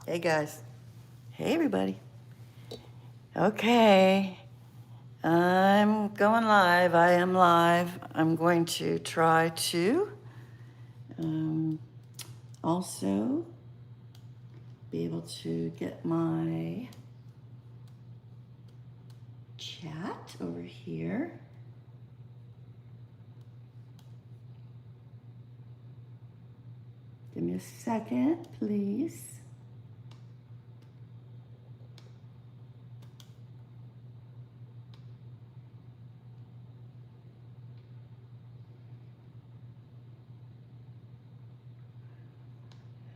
Hey guys. Hey everybody. Okay. I'm going live. I am live. I'm going to try to also be able to get my chat over here. Give me a second, please.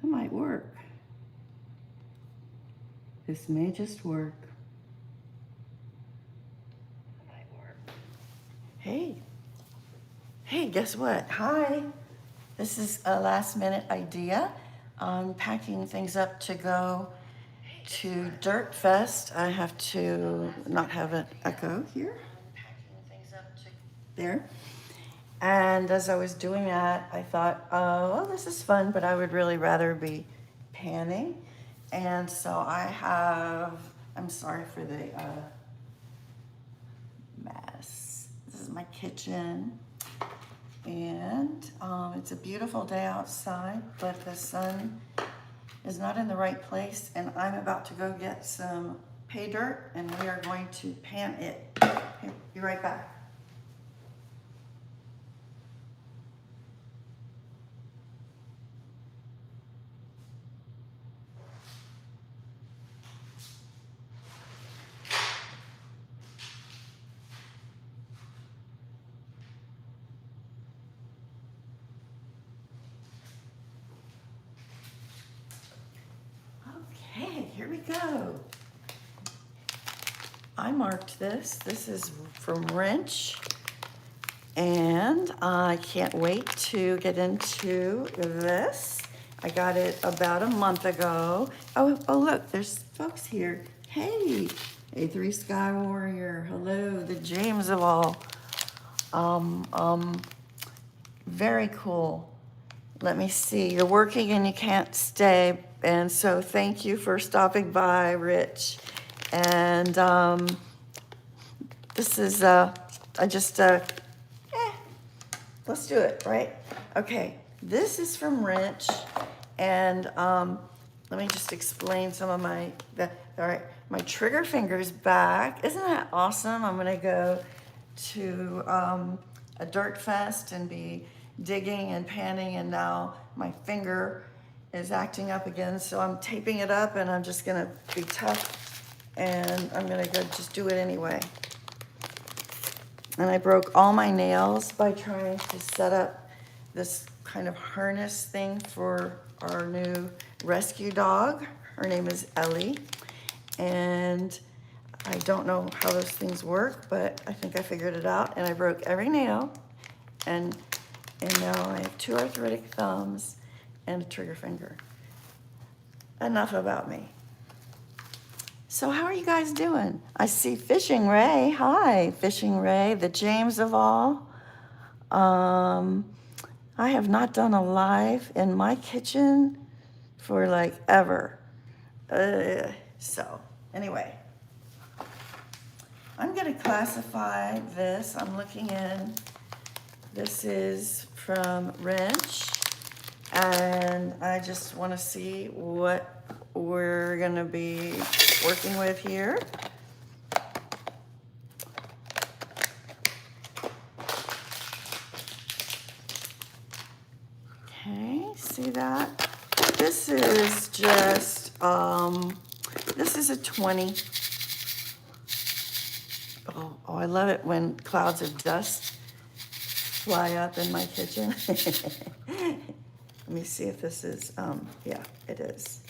It might work. This may just work. It might work. Hey. Hey, guess what? Hi. This is a last minute idea. I'm packing things up to go to Dirt Fest. I have to not have an echo here. There. And as I was doing that, I thought, oh, well, this is fun, but I would really rather be panning. And so I have, I'm sorry for the mess. This is my kitchen. And it's a beautiful day outside, but the sun is not in the right place. And I'm about to go get some pay dirt, and we are going to pan it. Okay, be right back. Okay, here we go. I marked this. This is from Wrench. And I can't wait to get into this. I got it about a month ago. Oh, look, there's folks here. Hey, A3 Sky Warrior. Hello, the James of all. Very cool. Let me see. You're working and you can't stay. And so thank you for stopping by, Rich. And this is, let's do it, right? Okay, this is from Wrench. And let me just explain some of all right, my trigger finger's back. Isn't that awesome? I'm gonna go to a dirt fest and be digging and panning, and now my finger is acting up again, so I'm taping it up, and I'm just gonna be tough, and I'm gonna go just do it anyway. And I broke all my nails by trying to set up this kind of harness thing for our new rescue dog. Her name is Ellie, and I don't know how those things work, but I think I figured it out, and I broke every nail, and now I have 2 arthritic thumbs and a trigger finger. Enough about me. So how are you guys doing? I see Fishing Ray. Hi, Fishing Ray, the James of all. I have not done a live in my kitchen for like ever. So anyway, I'm gonna classify this. I'm looking in. This is from Wrench, and I just want to see what we're gonna be working with here. Okay, see that? This is just, this is a 20. Oh, I love it when clouds of dust fly up in my kitchen. Let me see if this is, yeah, it is.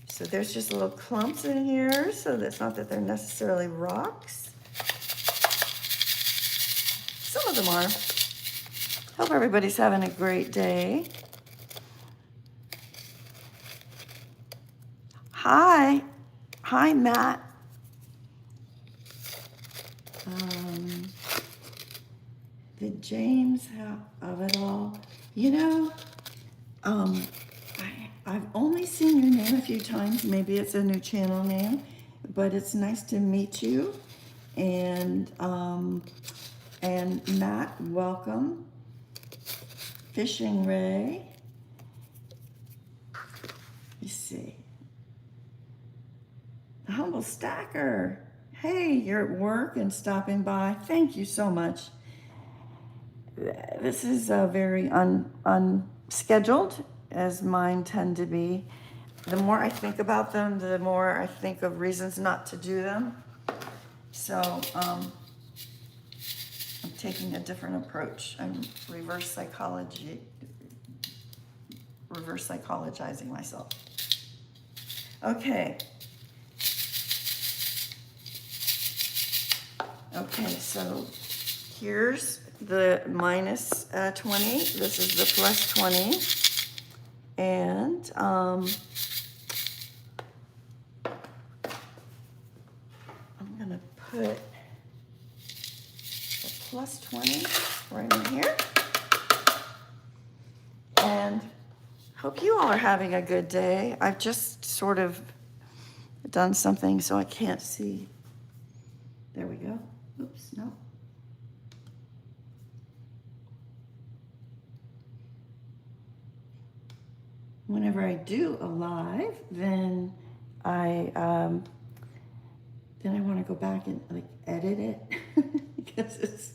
So there's just little clumps in here, so that's not that they're necessarily rocks. Some of them are. Hope everybody's having a great day. Hi, Matt. The James of it all. You know, I've only seen your name few times. Maybe it's a new channel name, but it's nice to meet you. And Matt, welcome. Fishing Ray. You see. The Humble Stacker. Hey, you're at work and stopping by. Thank you so much. This is very unscheduled, as mine tend to be. The more I think about them, the more I think of reasons not to do them. So I'm taking a different approach. I'm reverse psychologizing myself. Okay. Okay, so here's the minus 20. This is the plus 20. And I'm going to put the plus 20 right in here. And hope you all are having a good day. I've just sort of done something so I can't see. There we go. Oops, no. Whenever I do a live, then I want to go back and like edit it because it's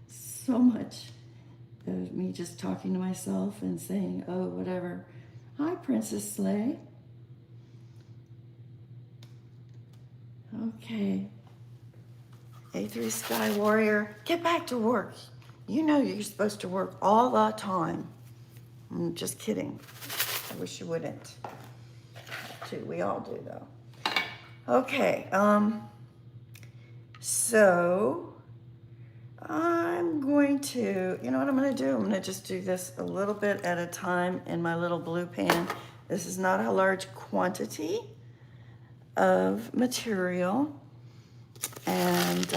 so much of me just talking to myself and saying, oh, whatever. Hi, Princess Slay. Okay. A3 Sky Warrior, get back to work. You know you're supposed to work all the time. I'm just kidding. I wish you wouldn't. Too. We all do though. Okay. So I'm going to, you know what I'm going to do? I'm going to just do this a little bit at a time in my little blue pan. This is not a large quantity of material. And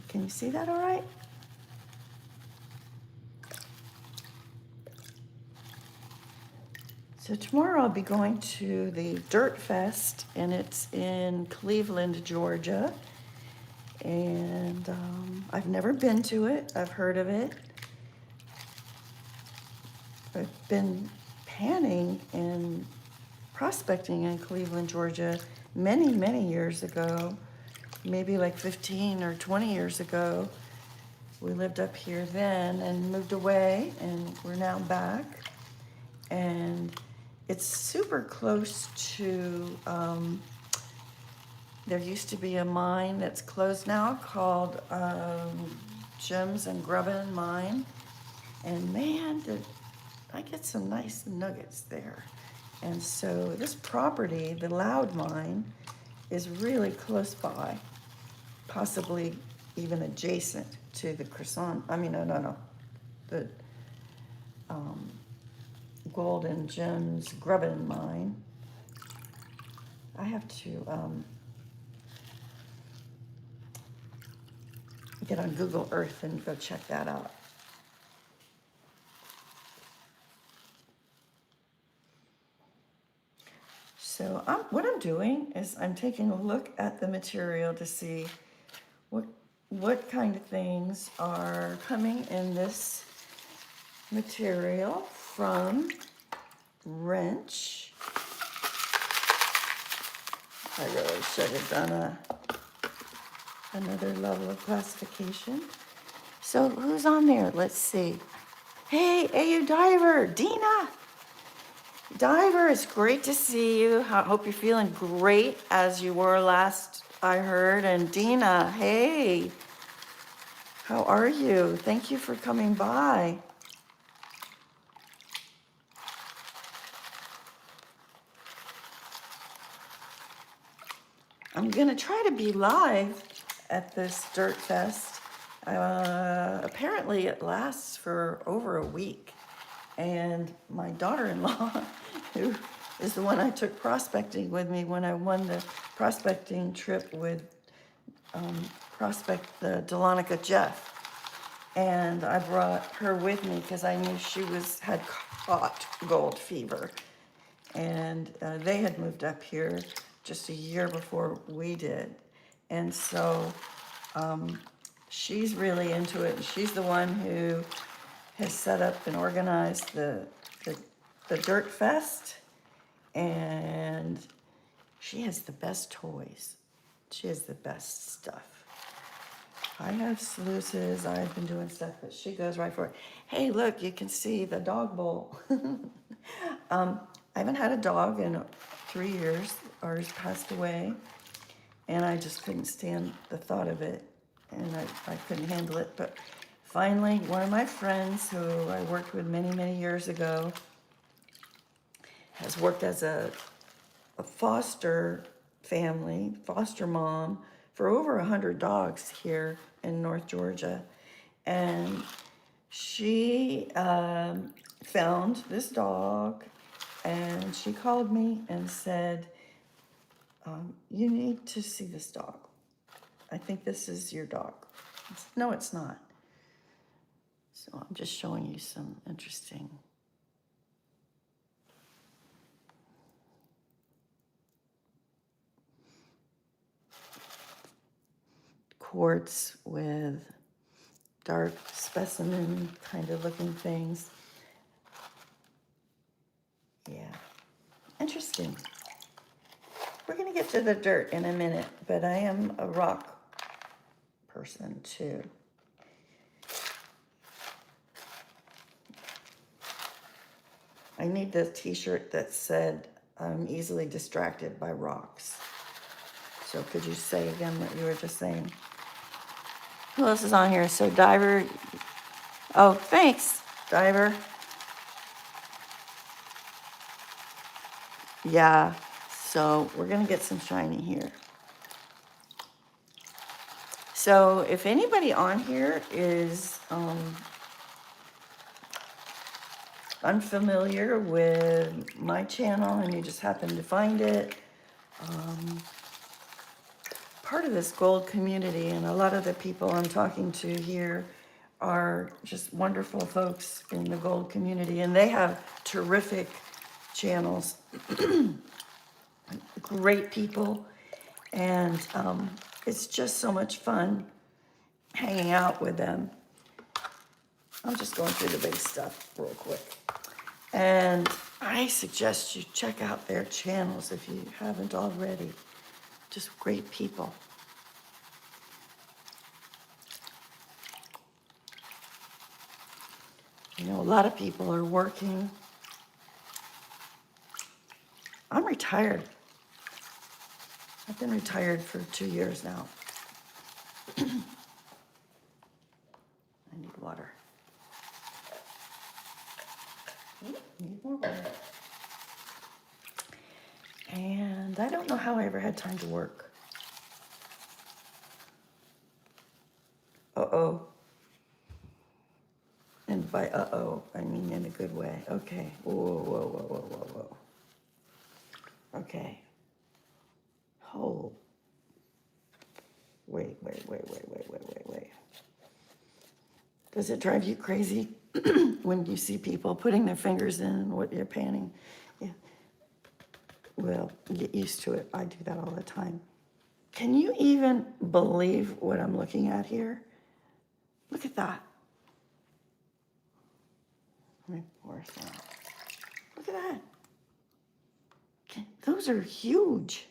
can you see that all right? So tomorrow I'll be going to the Dirt Fest, and it's in Cleveland, Georgia. And I've never been to it. I've heard of it. I've been panning and prospecting in Cleveland, Georgia many, many years ago, maybe like 15 or 20 years ago. We lived up here then and moved away, and we're now back. And it's super close to, there used to be a mine that's closed now called Gems and Grubbin Mine. And man, I get some nice nuggets there. And so this property, the Loud Mine, is really close by, possibly even adjacent to the the Golden Gems Grubbin Mine. I have to get on Google Earth and go check that out. So what I'm doing is I'm taking a look at the material to see what kind of things are coming in this material from Wrench. I really should have done another level of classification. So who's on there? Let's see. Hey, AU Diver, Dina. Diver, it's great to see you. I hope you're feeling great as you were last I heard. And Dina, hey, how are you? Thank you for coming by. I'm going to try to be live at this Dirt Fest. Apparently it lasts for over a week. And my daughter-in-law, who is the one I took prospecting with me when I won the prospecting trip with prospect the Dahlonega Jeff. And I brought her with me because I knew she had caught gold fever. And they had moved up here just a year before we did. And so she's really into it. And she's the one who has set up and organized the Dirt Fest. And she has the best toys. She has the best stuff. I have sluices, I've been doing stuff, but she goes right for it. Hey, look, you can see the dog bowl. I haven't had a dog in 3 years. Ours passed away, and I just couldn't stand the thought of it, and I couldn't handle it. But finally, one of my friends who I worked with many, many years ago has worked as a foster family, foster mom, for over 100 dogs here in North Georgia. And she found this dog, and she called me and said, you need to see this dog. I think this is your dog. I said, no, it's not. So I'm just showing you some interesting quartz with dark specimen kind of looking things. Yeah, interesting. We're gonna get to the dirt in a minute, but I am a rock person too. I need the t-shirt that said, I'm easily distracted by rocks. So could you say again what you were just saying? Who else is on here? So Diver, oh, thanks, Diver. Yeah, so we're gonna get some shiny here. So if anybody on here is unfamiliar with my channel and you just happen to find it, part of this gold community, and a lot of the people I'm talking to here are just wonderful folks in the gold community, and they have terrific channels, great people, and it's just so much fun hanging out with them. I'm just going through the big stuff real quick. And I suggest you check out their channels if you haven't already. Just great people. You know, a lot of people are working. I'm retired. I've been retired for 2 years now. I need water. Need more water. And I don't know how I ever had time to work. Uh-oh. And by uh-oh, I mean in a good way. Okay. Whoa, whoa, whoa, whoa, whoa, whoa. Okay. Hold. Wait. Does it drive you crazy when you see people putting their fingers in what you're panning? Yeah. Well, get used to it. I do that all the time. Can you even believe what I'm looking at here? Look at that. Let me pour some. Look at that. Those are huge.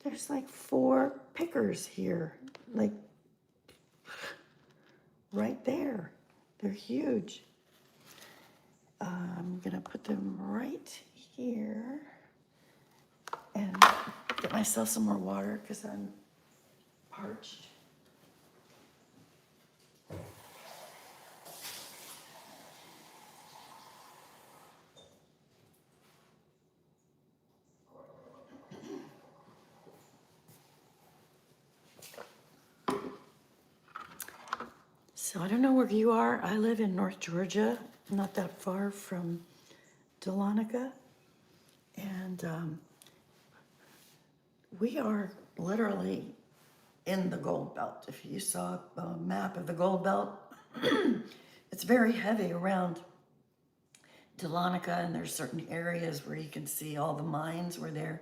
There's like 4 pickers here, like right there. They're huge. I'm gonna put them right here and get myself some more water because I'm parched. So I don't know where you are. I live in North Georgia, not that far from Dahlonega. And We are literally in the gold belt. If you saw a map of the gold belt, it's very heavy around Dahlonega, and there's certain areas where you can see all the mines were there.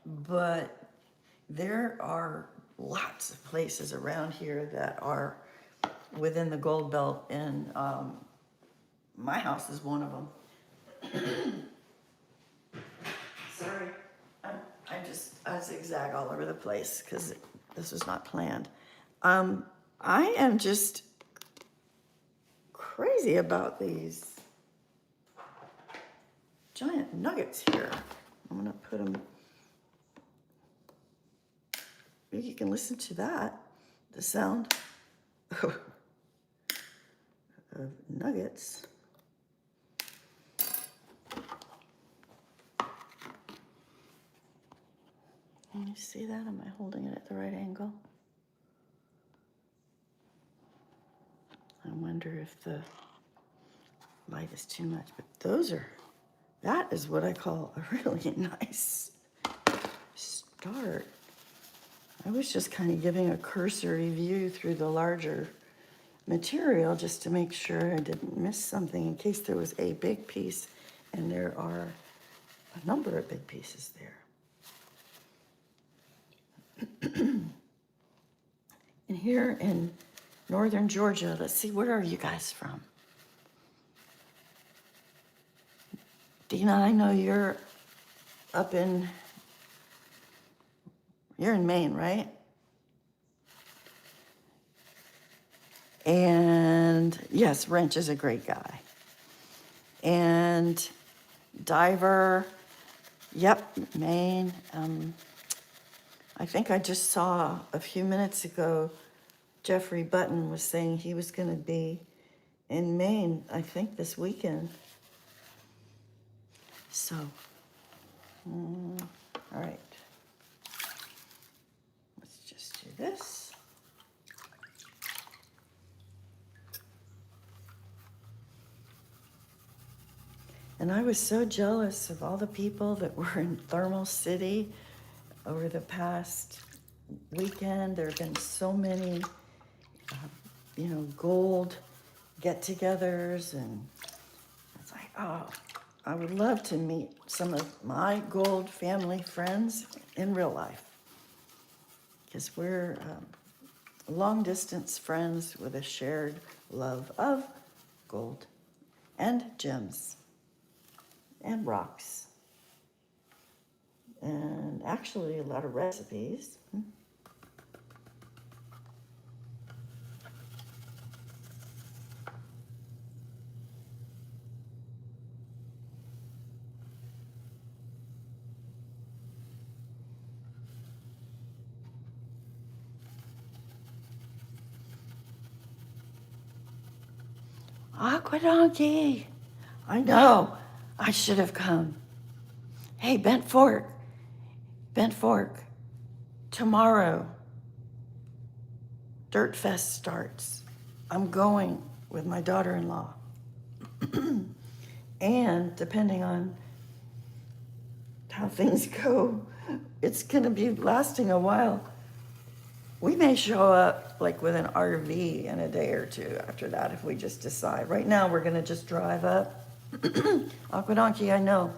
But there are lots of places around here that are within the gold belt, and my house is one of them. Sorry, I zigzag all over the place because this was not planned. I am just crazy about these giant nuggets here. I'm gonna put them. You can listen to that, the sound of nuggets. Can you see that? Am I holding it at the right angle? I wonder if the light is too much, but that is what I call a really nice start. I was just kind of giving a cursory view through the larger material just to make sure I didn't miss something in case there was a big piece, and there are a number of big pieces there. And here in northern Georgia, let's see, where are you guys from? Dina, I know you're in Maine, right? And yes, Wrench is a great guy. And Diver, yep, Maine. I think I just saw a few minutes ago, Jeffrey Button was saying he was going to be in Maine, I think this weekend. So, all right. Let's just do this. And I was so jealous of all the people that were in Thermal City over the past weekend. There have been so many, gold get-togethers, and it's like, oh, I would love to meet some of my gold family friends in real life, because we're long-distance friends with a shared love of gold and gems and rocks, and actually a lot of recipes. Aqua Donkey, I know, I should have come. Hey, Bent Fork, tomorrow, Dirt Fest starts. I'm going with my daughter-in-law. And depending on how things go, it's gonna be lasting a while. We may show up like with an RV in a day or two after that if we just decide. Right now, we're gonna just drive up. Aqua Donkey, I know.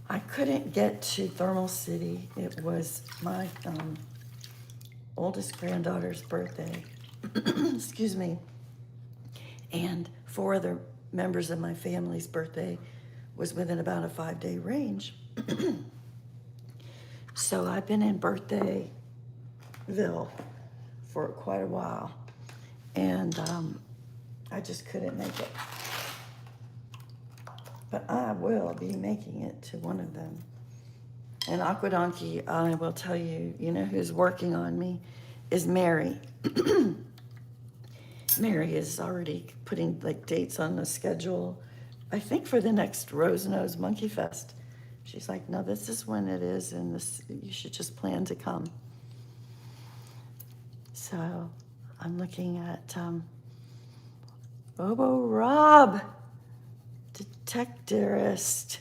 I couldn't get to Thermal City. It was my oldest granddaughter's birthday. Excuse me. And 4 other members of my family's birthday was within about a 5-day range. So I've been in Birthdayville for quite a while, and I just couldn't make it. But I will be making it to one of them. And Aqua Donkey, I will tell you, who's working on me is Mary. Mary is already putting dates on the schedule, I think for the next Rose Nose Monkey Fest. She's like, no, this is when it is, and you should just plan to come. So I'm looking at Hobo Rob, Detectorist.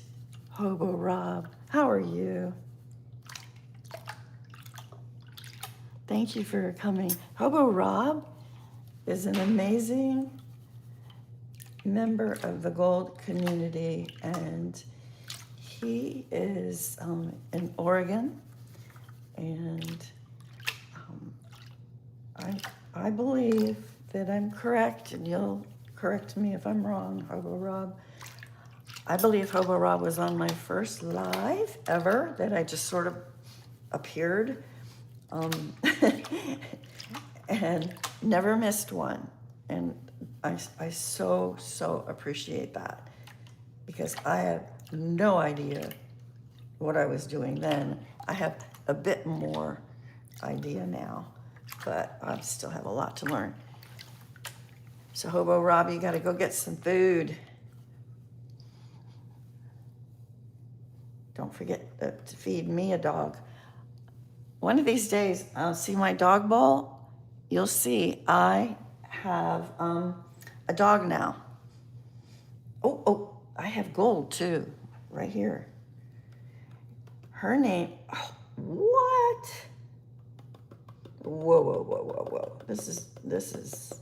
Hobo Rob, how are you? Thank you for coming. Hobo Rob is an amazing member of the gold community, and he is in Oregon, and I believe that I'm correct, and you'll correct me if I'm wrong, Hobo Rob. I believe Hobo Rob was on my first live ever that I just sort of appeared and never missed one. And I so appreciate that, because I have no idea what I was doing then. I have a bit more idea now, but I still have a lot to learn. So Hobo Rob, you gotta go get some food. Don't forget to feed me a dog. One of these days, I'll see my dog bowl. You'll see I have a dog now. Oh, I have gold too, right here. Her name, oh, what? Whoa. This is,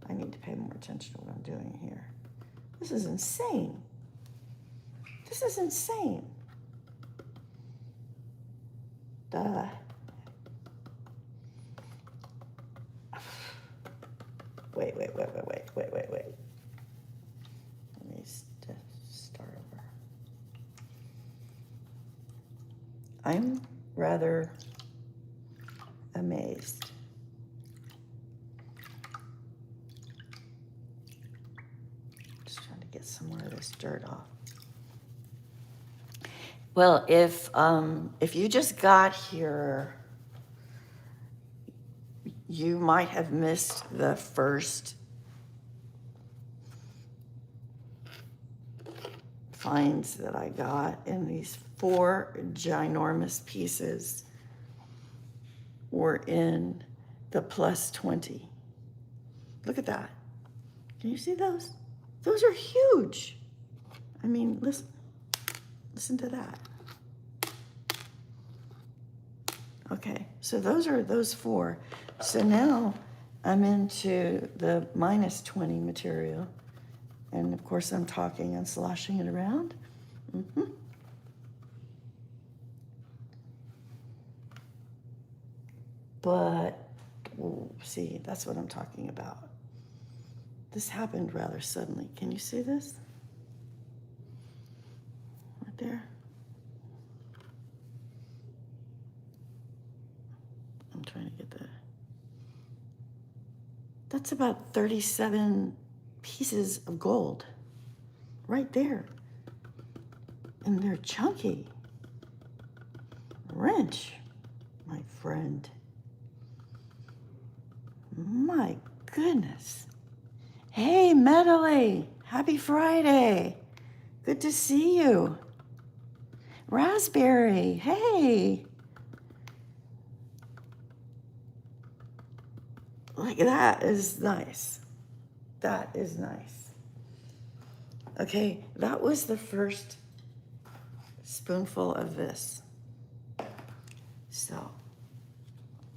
I need to pay more attention to what I'm doing here. This is insane. This is insane. Duh. Wait. Let me start over. I'm rather amazed. Just trying to get some more of this dirt off. Well, if you just got here, you might have missed the first finds that I got, and these 4 ginormous pieces were in the plus 20. Look at that. Can you see those? Those are huge. I mean, listen to that. Okay, so those are those 4. So now I'm into the minus 20 material. And of course I'm talking and sloshing it around. But, see, that's what I'm talking about. This happened rather suddenly. Can you see this? Right there. I'm trying to get that's about 37 pieces of gold right there. And they're chunky. Wrench, my friend. My goodness. Hey, Medley, happy Friday. Good to see you. Raspberry, hey. Like, that is nice. That is nice. Okay, that was the first spoonful of this. So,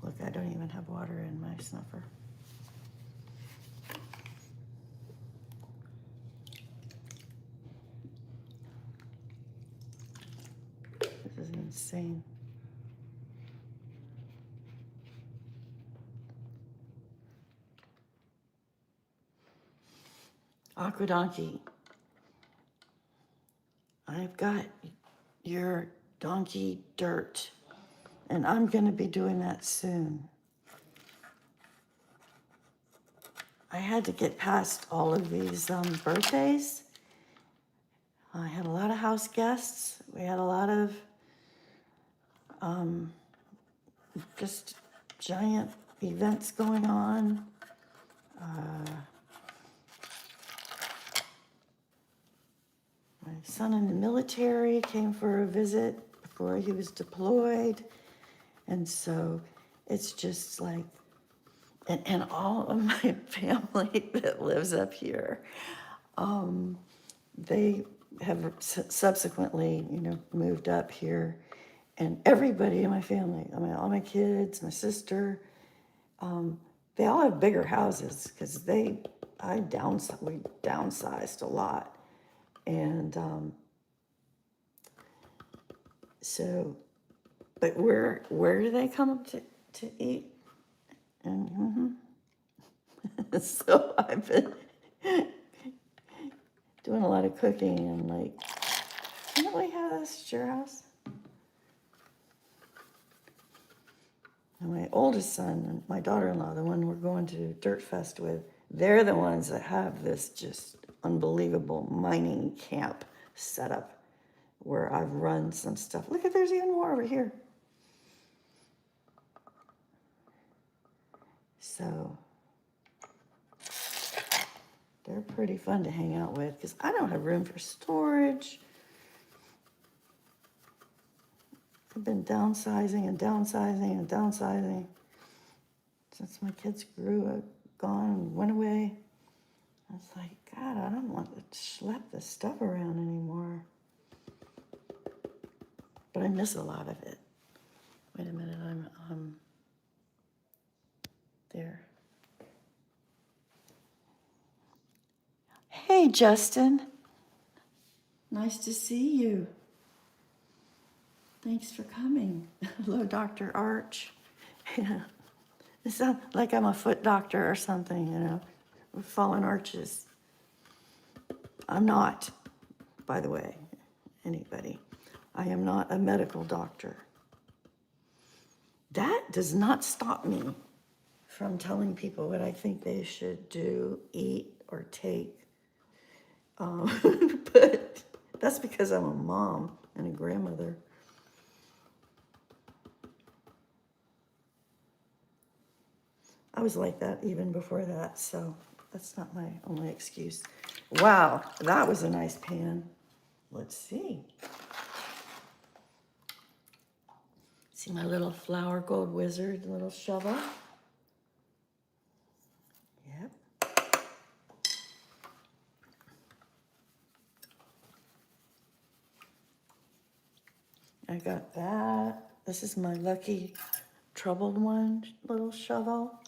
look, I don't even have water in my snuffer. This is insane. Aqua Donkey, I've got your donkey dirt, and I'm going to be doing that soon. I had to get past all of these birthdays. I had a lot of house guests. We had a lot of just giant events going on. My son in the military came for a visit before he was deployed. And so it's just like, and all of my family that lives up here, they have subsequently, moved up here. And everybody in my family, I mean, all my kids, my sister, they all have bigger houses because we downsized a lot. And so, but where do they come to eat? And so I've been doing a lot of cooking and like, didn't we have this at your house? And my oldest son and my daughter-in-law, the one we're going to Dirt Fest with, they're the ones that have this just unbelievable mining camp set up where I've run some stuff. Look at, there's even more over here. So they're pretty fun to hang out with because I don't have room for storage. I've been downsizing and downsizing and downsizing since my kids gone and went away. I was like, God, I don't want to schlep this stuff around anymore. But I miss a lot of it. Wait a minute, I'm there. Hey, Justin. Nice to see you. Thanks for coming. Hello, Dr. Arch. Yeah. It sounds like I'm a foot doctor or something, you know, with fallen arches. I'm not, by the way, anybody. I am not a medical doctor. That does not stop me from telling people what I think they should do, eat, or take. But that's because I'm a mom and a grandmother. I was like that even before that, so that's not my only excuse. Wow, that was a nice pan. Let's see. See my little flower gold wizard little shovel? Yep. I got that. This is my lucky troubled one little shovel.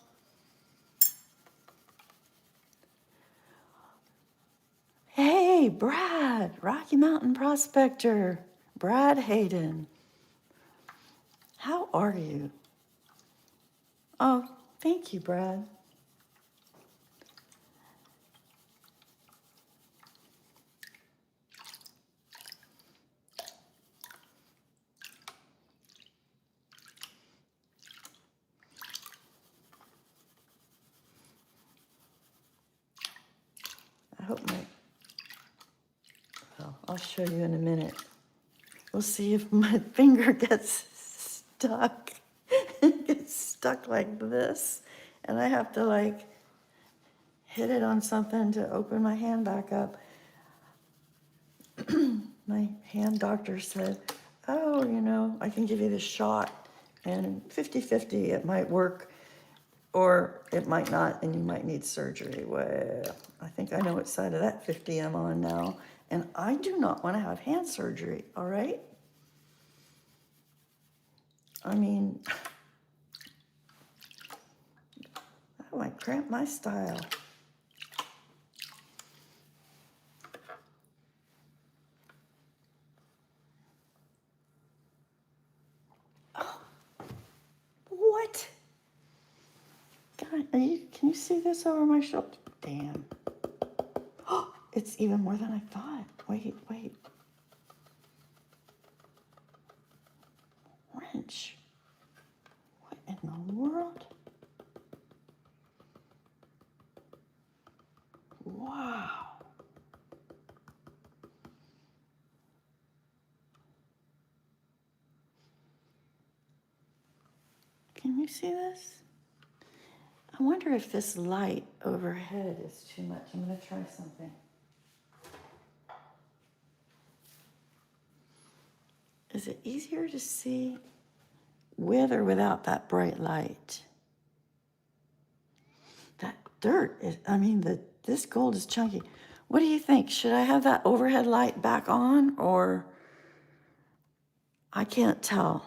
Hey, Brad, Rocky Mountain Prospector, Brad Hayden. How are you? Oh, thank you, Brad. I hope well, I'll show you in a minute. We'll see if my finger gets stuck. It gets stuck like this. And I have to like hit it on something to open my hand back up. My hand doctor said, oh, you know, I can give you this shot and 50-50, it might work or it might not, and you might need surgery. Well, I think I know what side of that 50 I'm on now, and I do not want to have hand surgery, all right? I mean, that might cramp my style. Oh, what? God, can you see this over my shoulder? Damn. Oh, it's even more than I thought. Wait. Wrench. What in the world? Wow. Can you see this? I wonder if this light overhead is too much. I'm going to try something. Is it easier to see with or without that bright light? That dirt is, this gold is chunky. What do you think? Should I have that overhead light back on, or I can't tell.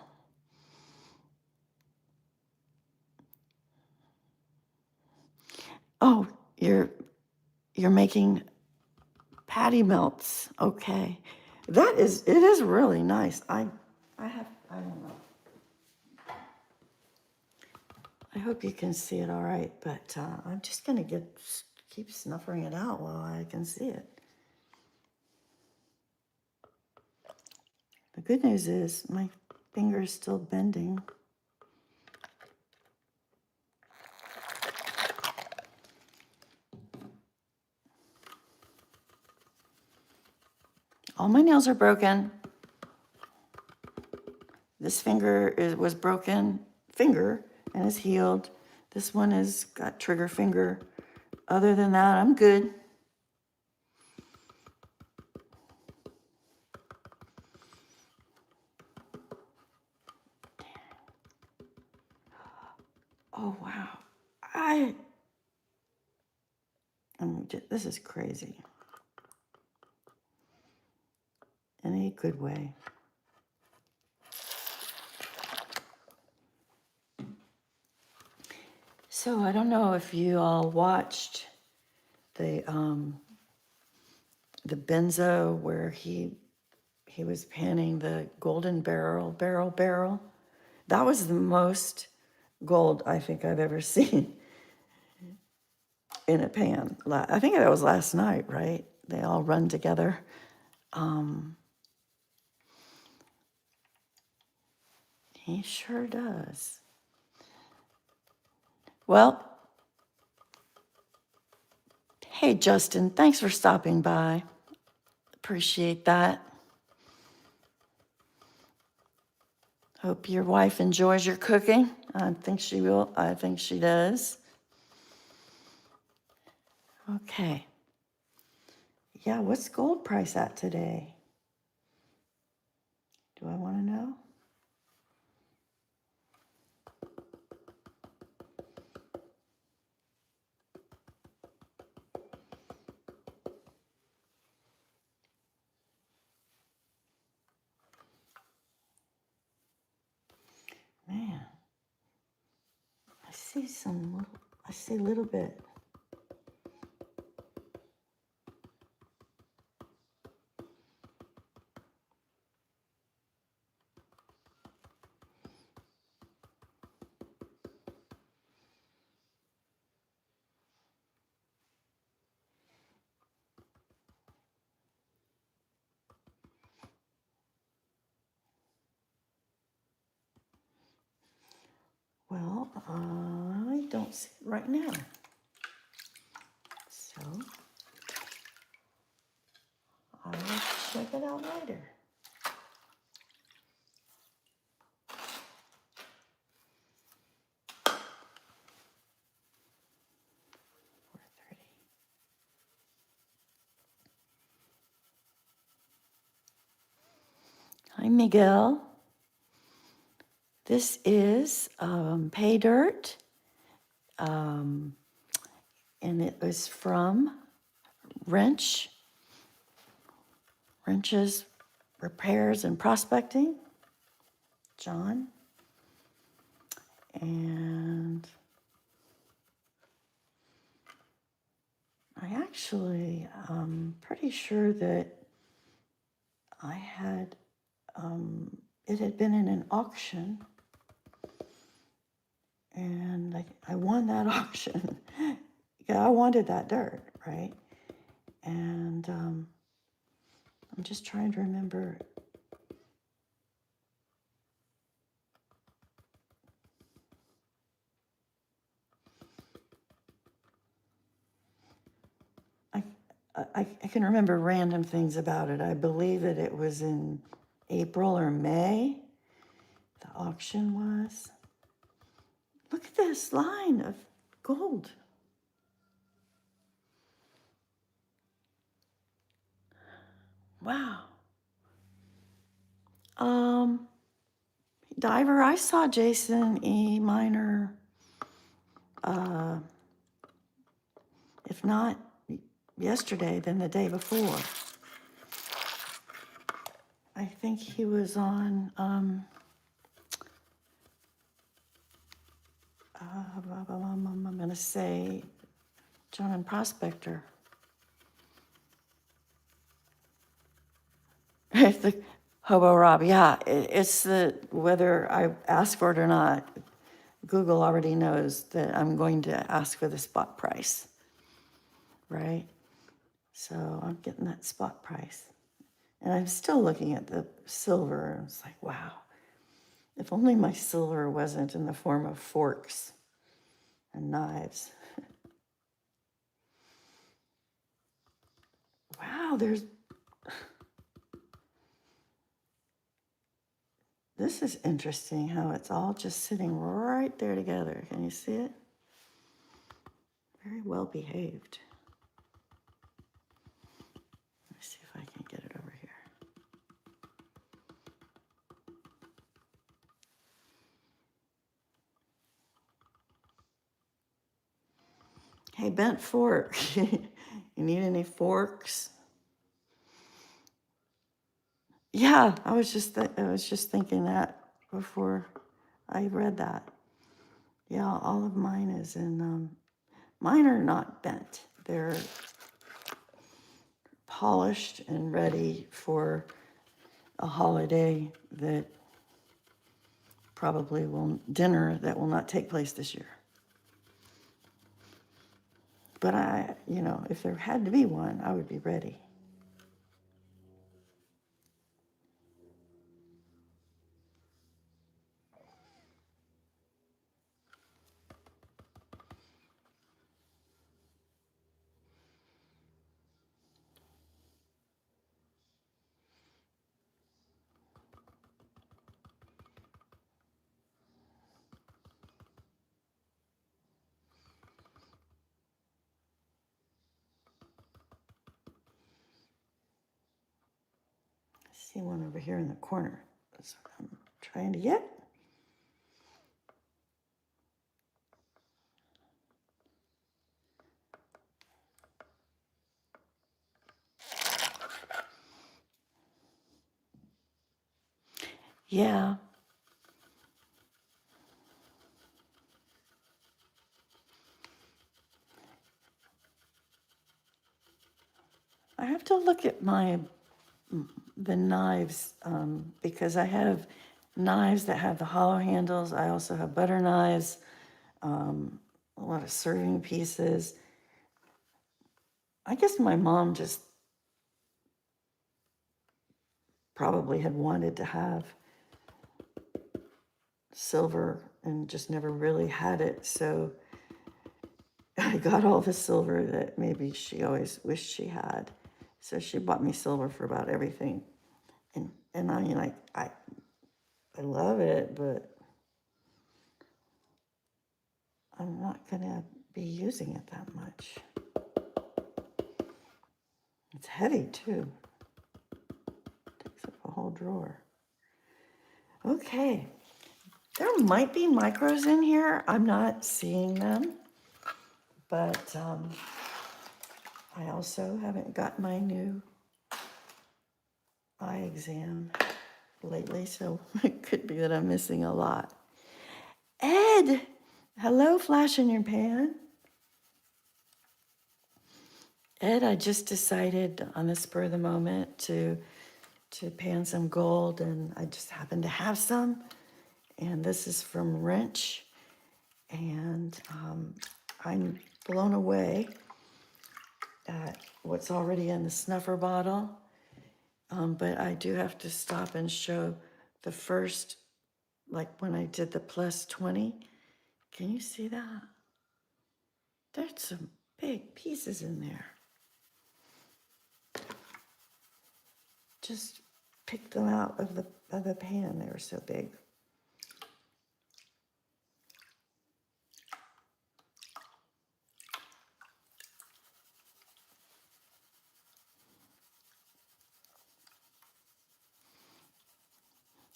Oh, you're making patty melts. Okay. It is really nice. I don't know. I hope you can see it all right, but I'm just gonna keep snuffing it out while I can see it. The good news is my finger is still bending. All my nails are broken. This was broken finger and is healed. This one has got trigger finger. Other than that, I'm good. Oh, wow. This is crazy. In a good way. So I don't know if you all watched the benzo where he was panning the golden barrel. That was the most gold I think I've ever seen in a pan. I think that was last night, right? They all run together. He sure does. Well, hey, Justin, thanks for stopping by. Appreciate that. Hope your wife enjoys your cooking. I think she will. I think she does. Okay. Yeah, what's gold price at today? Do I want to know? Man, I see a little bit. Well, I don't see it right now. So I'll check it out later. Hi, Miguel. This is Paydirt, and it was from Wrenches, Repairs and Prospecting, John. And I actually, pretty sure that I had, it had been in an auction, and I won that auction. Yeah, I wanted that dirt, right? And I'm just trying to remember. I can remember random things about it. I believe that it was in April or May, the auction was. Look at this line of gold. Wow. Diver, I saw Jason E. minor, if not yesterday, then the day before. I think he was on, I'm gonna say John and Prospector. The Hobo Rob, yeah, it's whether I ask for it or not, Google already knows that I'm going to ask for the spot price, right? So I'm getting that spot price. And I'm still looking at the silver, and it's like, wow, if only my silver wasn't in the form of forks and knives. Wow, this is interesting how it's all just sitting right there together. Can you see it? Very well behaved. Let me see if I can get it over here. Hey, bent fork. You need any forks? Yeah, I was just thinking that before I read that. Yeah, all of mine is in. Mine are not bent. They're polished and ready for a holiday that probably dinner that will not take place this year. But if there had to be one, I would be ready. I see one over here in the corner. That's what I'm trying to get. Yeah. I have to look at the knives because I have knives that have the hollow handles. I also have butter knives, a lot of serving pieces. I guess my mom just probably had wanted to have silver and just never really had it. So I got all the silver that maybe she always wished she had. So she bought me silver for about everything. And I mean, like, I love it, but I'm not gonna be using it that much. It's heavy too. Takes up a whole drawer. Okay. There might be micros in here. I'm not seeing them. But I also haven't got my new eye exam lately, so it could be that I'm missing a lot. Ed! Hello, flash in your pan. Ed, I just decided on the spur of the moment to pan some gold, and I just happen to have some. And this is from Wrench, and I'm blown away at what's already in the snuffer bottle. But I do have to stop and show the first, like when I did the plus 20. Can you see that? There's some big pieces in there. Just picked them out of the pan. They were so big.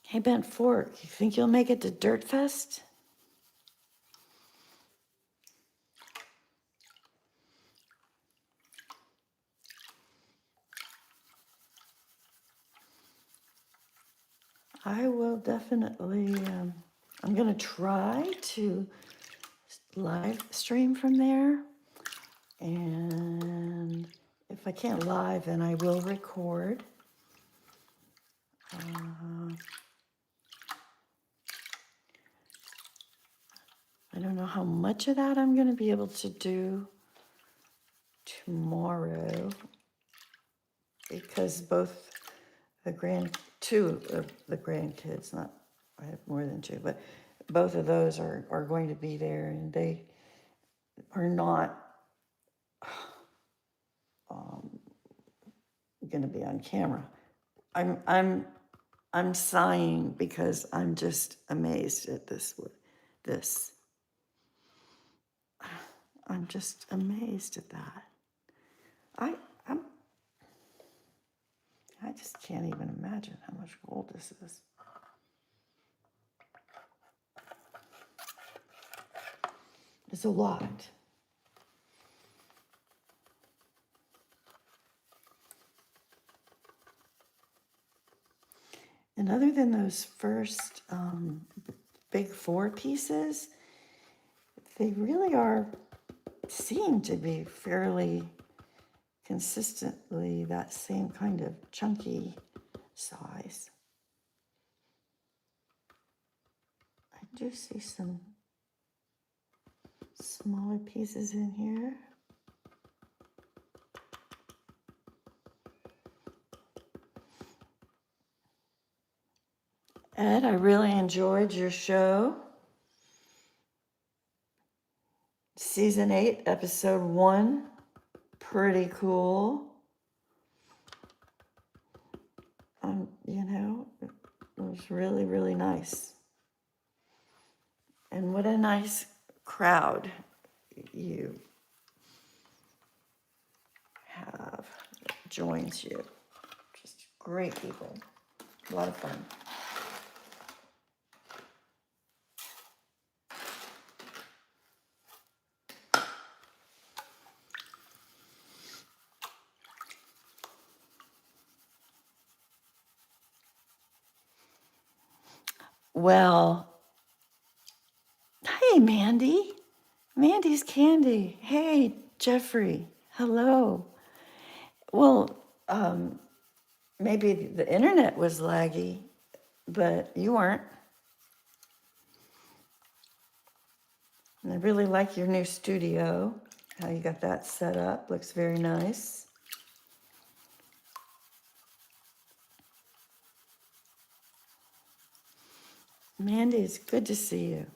Hey, Bent Fork, you think you'll make it to Dirt Fest? I will definitely, I'm gonna try to live stream from there. And if I can't live, then I will record. I don't know how much of that I'm gonna be able to do tomorrow because two of the grandkids, not, I have more than two, but both of those are going to be there and they are not going to be on camera. I'm sighing because I'm just amazed at this. I'm just amazed at that. I I'm I just can't even imagine how much gold this is. It's a lot. And other than those first big four pieces, they really seem to be fairly consistently that same kind of chunky size. I do see some smaller pieces in here. Ed, I really enjoyed your show. Season 8, episode 1. Pretty cool. It was really, really nice. And what a nice crowd you have that joins you. Just great people. A lot of fun. Well, hey, Mandy. Mandy's Candy. Hey, Jeffrey. Hello. Well, maybe the internet was laggy, but you weren't. And I really like your new studio, how you got that set up. Looks very nice. Mandy, it's good to see you.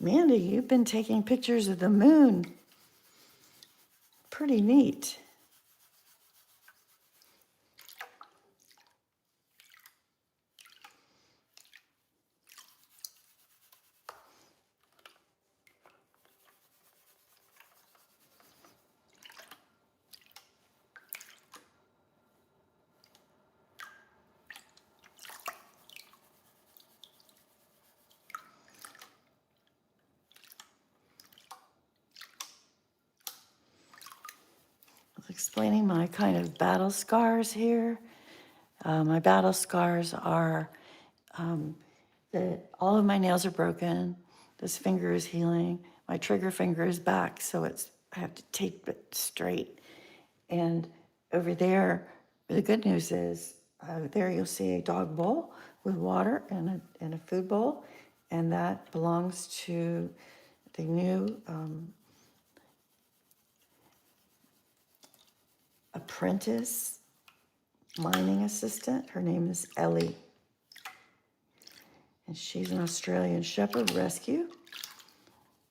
Mandy, you've been taking pictures of the moon. Pretty neat. I was explaining my kind of battle scars here. My battle scars are that all of my nails are broken. This finger is healing. My trigger finger is back, so I have to tape it straight. And over there, the good news is, there you'll see a dog bowl with water and a food bowl, and that belongs to the new apprentice mining assistant. Her name is Ellie. And she's an Australian Shepherd Rescue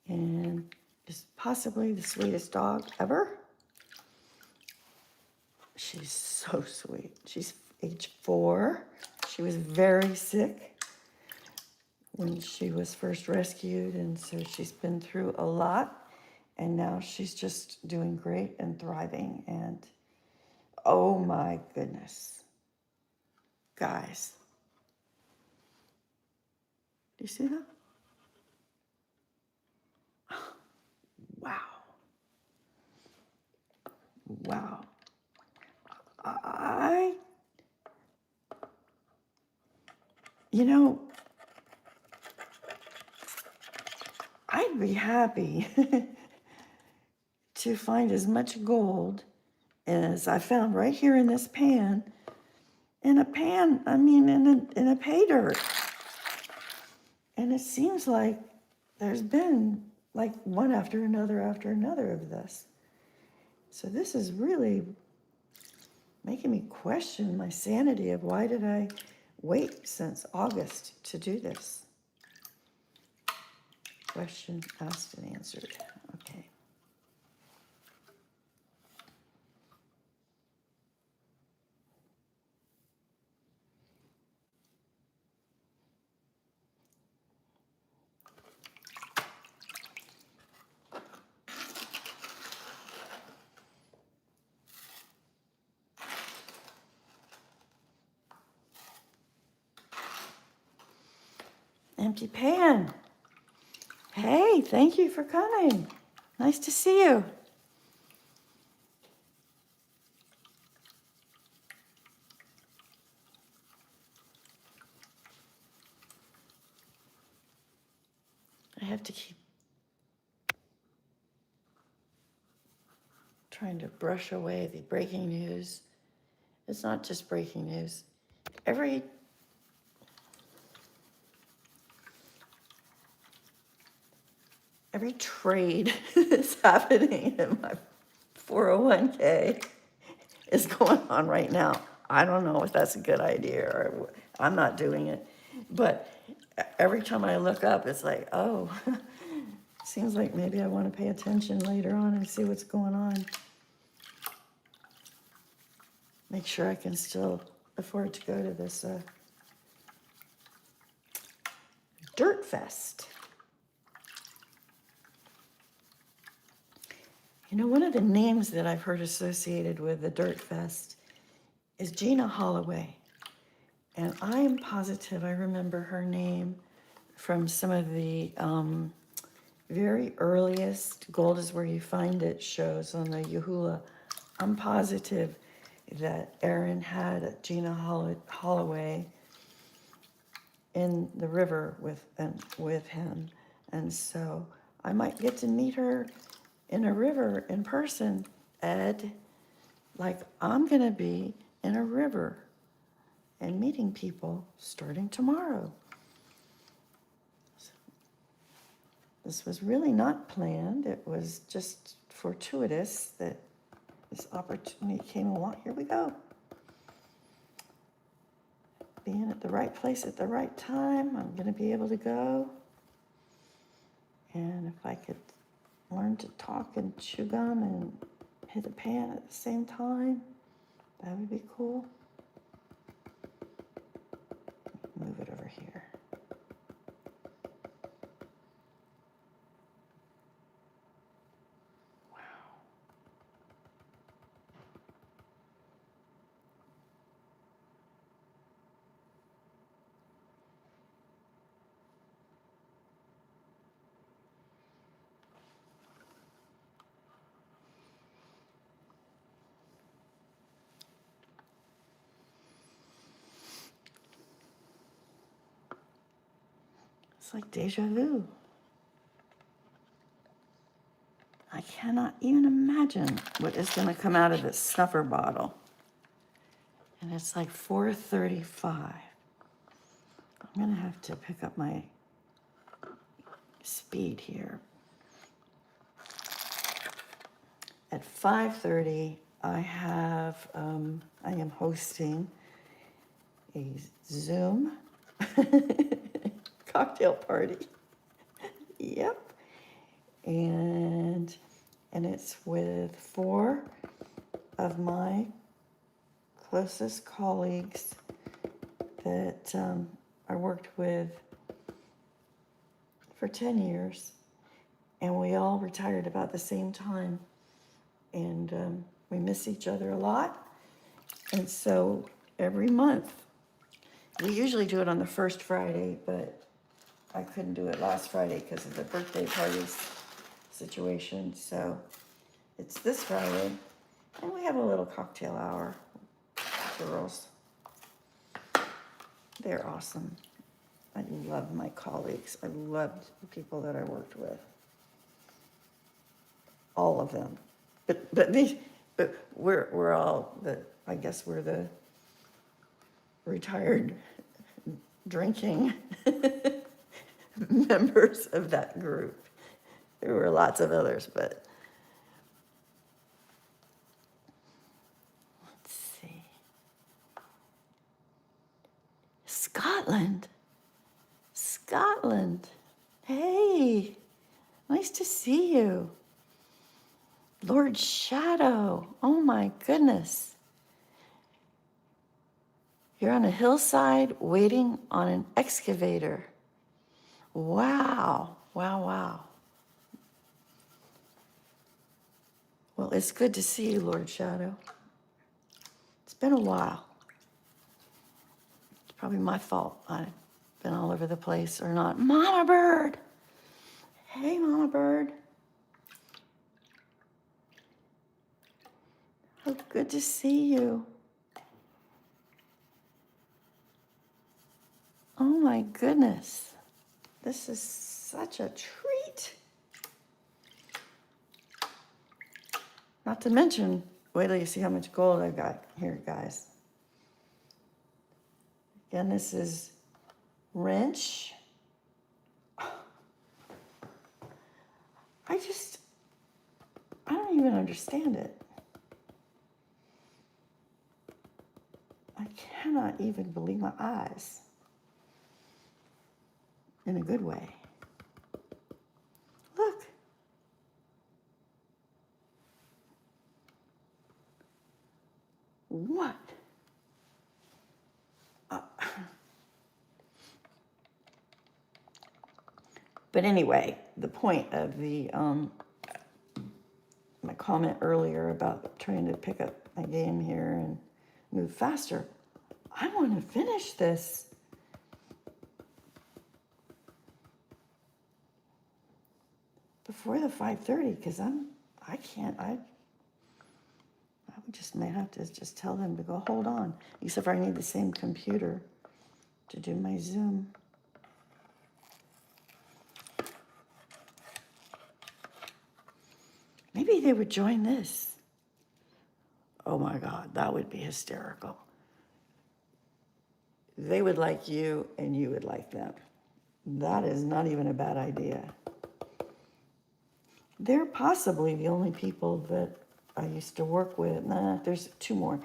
and is possibly the sweetest dog ever. She's so sweet. She's age 4. She was very sick when she was first rescued, and so she's been through a lot, and now she's just doing great and thriving, and oh my goodness. Guys, do you see that? Wow. Wow. I, you know, I'd be happy to find as much gold as I found right here in this pan, I mean, in a pay dirt. And it seems like there's been like one after another of this. So this is really making me question my sanity of why did I wait since August to do this? Question asked and answered. Okay. Empty pan. Hey, thank you for coming. Nice to see you. I have to keep trying to brush away the breaking news. It's not just breaking news. Every trade that's happening in my 401k is going on right now. I don't know if that's a good idea or I'm not doing it. But every time I look up, it's like, oh, seems like maybe I want to pay attention later on and see what's going on. Make sure I can still afford to go to this Dirt Fest. You know, one of the names that I've heard associated with the Dirt Fest is Gina Holloway. And I am positive I remember her name from some of the very earliest Gold is Where You Find It shows on the Yahuwah. I'm positive that Aaron had Gina Holloway in the river with him. And so I might get to meet her in a river in person, Ed. Like I'm gonna be in a river and meeting people starting tomorrow. So this was really not planned. It was just fortuitous that this opportunity came along. Here we go. Being at the right place at the right time, I'm gonna be able to go. And if I could learn to talk and chew gum and hit the pan at the same time, that would be cool. Move it over here. Wow. It's like deja vu. I cannot even imagine what is going to come out of this snuffer bottle. And it's like 4:35. I'm going to have to pick up my speed here. At 5:30, I am hosting a Zoom cocktail party. Yep. And it's with 4 of my closest colleagues that I worked with for 10 years. And we all retired about the same time. And we miss each other a lot. And so every month, we usually do it on the first Friday, but I couldn't do it last Friday because of the birthday parties situation. So it's this Friday, and we have a little cocktail hour. girls. They're awesome. I love my colleagues. I loved the people that I worked with. All of them. But we're all I guess we're the retired drinking members of that group. There were lots of others, but let's see. Scotland. Hey, nice to see you. Lord Shadow. Oh my goodness. You're on a hillside waiting on an excavator. Wow. Well, it's good to see you, Lord Shadow. It's been a while. It's probably my fault. I've been all over the place or not. Mama Bird. Hey, Mama Bird. Oh, good to see you. Oh my goodness. This is such a treat. Not to mention, wait till you see how much gold I've got here, guys. Again, this is wrench. I don't even understand it. I cannot even believe my eyes. In a good way. Look. What? But anyway, the point of my comment earlier about trying to pick up my game here and move faster. I want to finish this. Before the 5:30, because I just may have to just tell them to go hold on, except for I need the same computer to do my Zoom. Maybe they would join this. Oh my God, that would be hysterical. They would like you and you would like them. That is not even a bad idea. They're possibly the only people that I used to work with. Nah, there's two more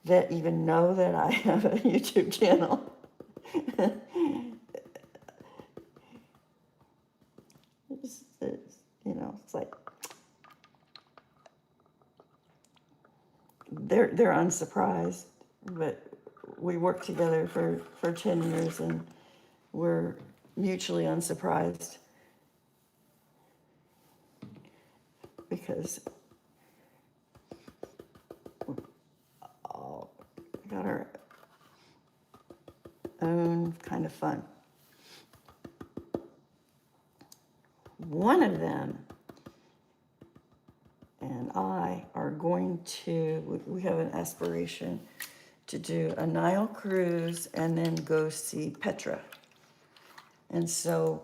that even know that I have a YouTube channel. It's like they're unsurprised, but we worked together for 10 years and we're mutually unsurprised because we all got our own kind of fun. One of them and I are going to, we have an aspiration to do a Nile cruise and then go see Petra. And so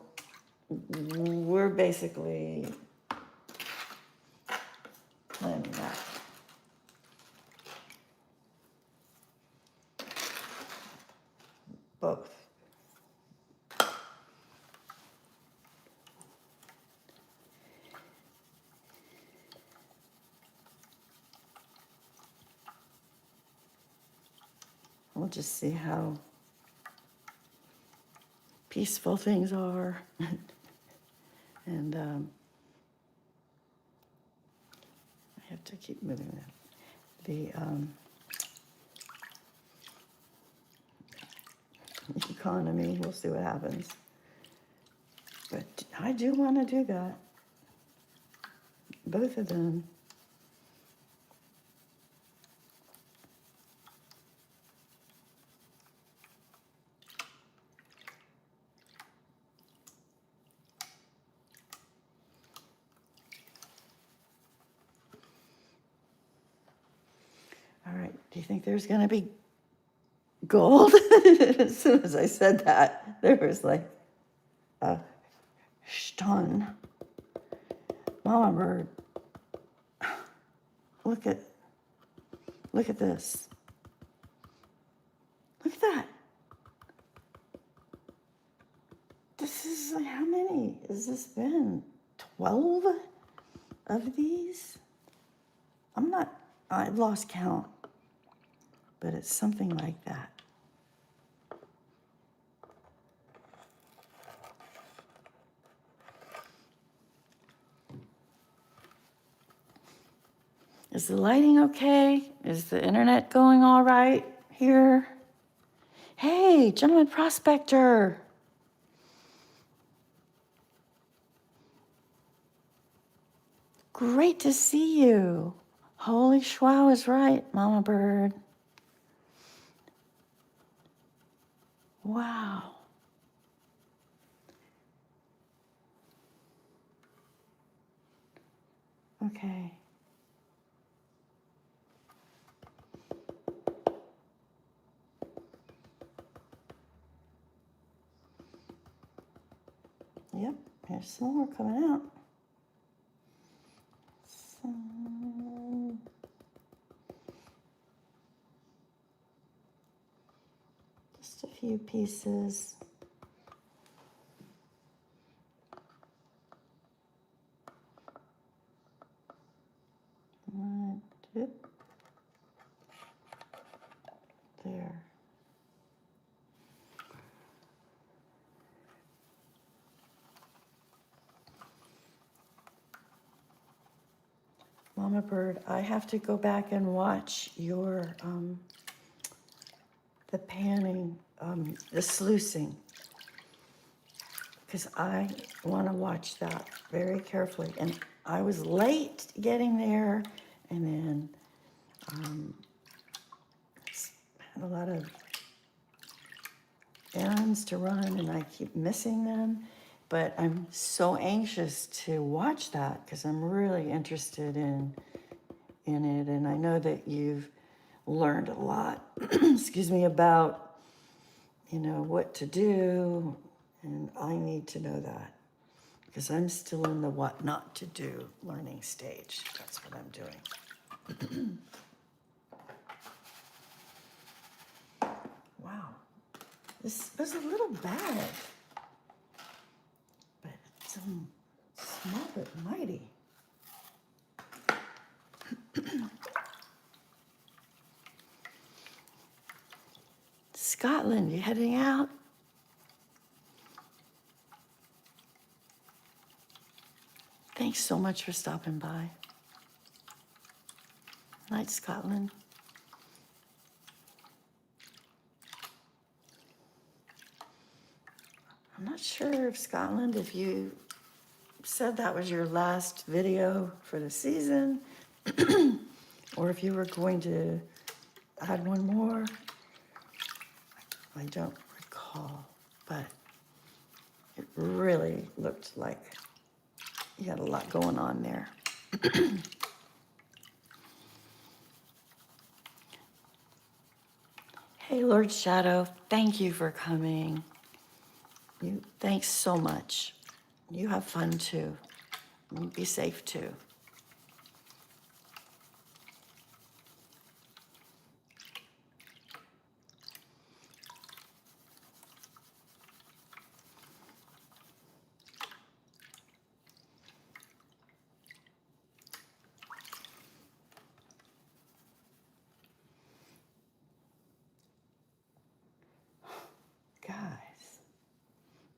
we're basically planning that. Both. We'll just see how peaceful things are. And I have to keep moving that. The economy, we'll see what happens. But I do want to do that. Both of them. All right, do you think there's going to be gold. As soon as I said that, there was like a stun. Mama bird, look at this. Look at that. This is like, how many has this been? 12 of these? I lost count, but it's something like that. Is the lighting okay? Is the internet going all right here? Hey, gentleman prospector. Great to see you. Holy schwow is right, Mama Bird. Wow. Okay. Yep, there's some more coming out. Just a few pieces. There. Mama Bird, I have to go back and watch your, the panning, the sluicing, because I want to watch that very carefully. And I was late getting there, and then had a lot of errands to run, and I keep missing them. But I'm so anxious to watch that because I'm really interested in it, and I know that you've learned a lot, excuse me, about, what to do, and I need to know that because I'm still in the what not to do learning stage. That's what I'm doing. Wow, this was a little bag, but it's small but mighty. Scotland, you heading out? Thanks so much for stopping by. Night, Scotland. I'm not sure if Scotland, if you said that was your last video for the season, or if you were going to add one more. I don't recall, but it really looked like you had a lot going on there. Hey, Lord Shadow, thank you for coming. Thanks so much. You have fun too. You be safe too. Guys,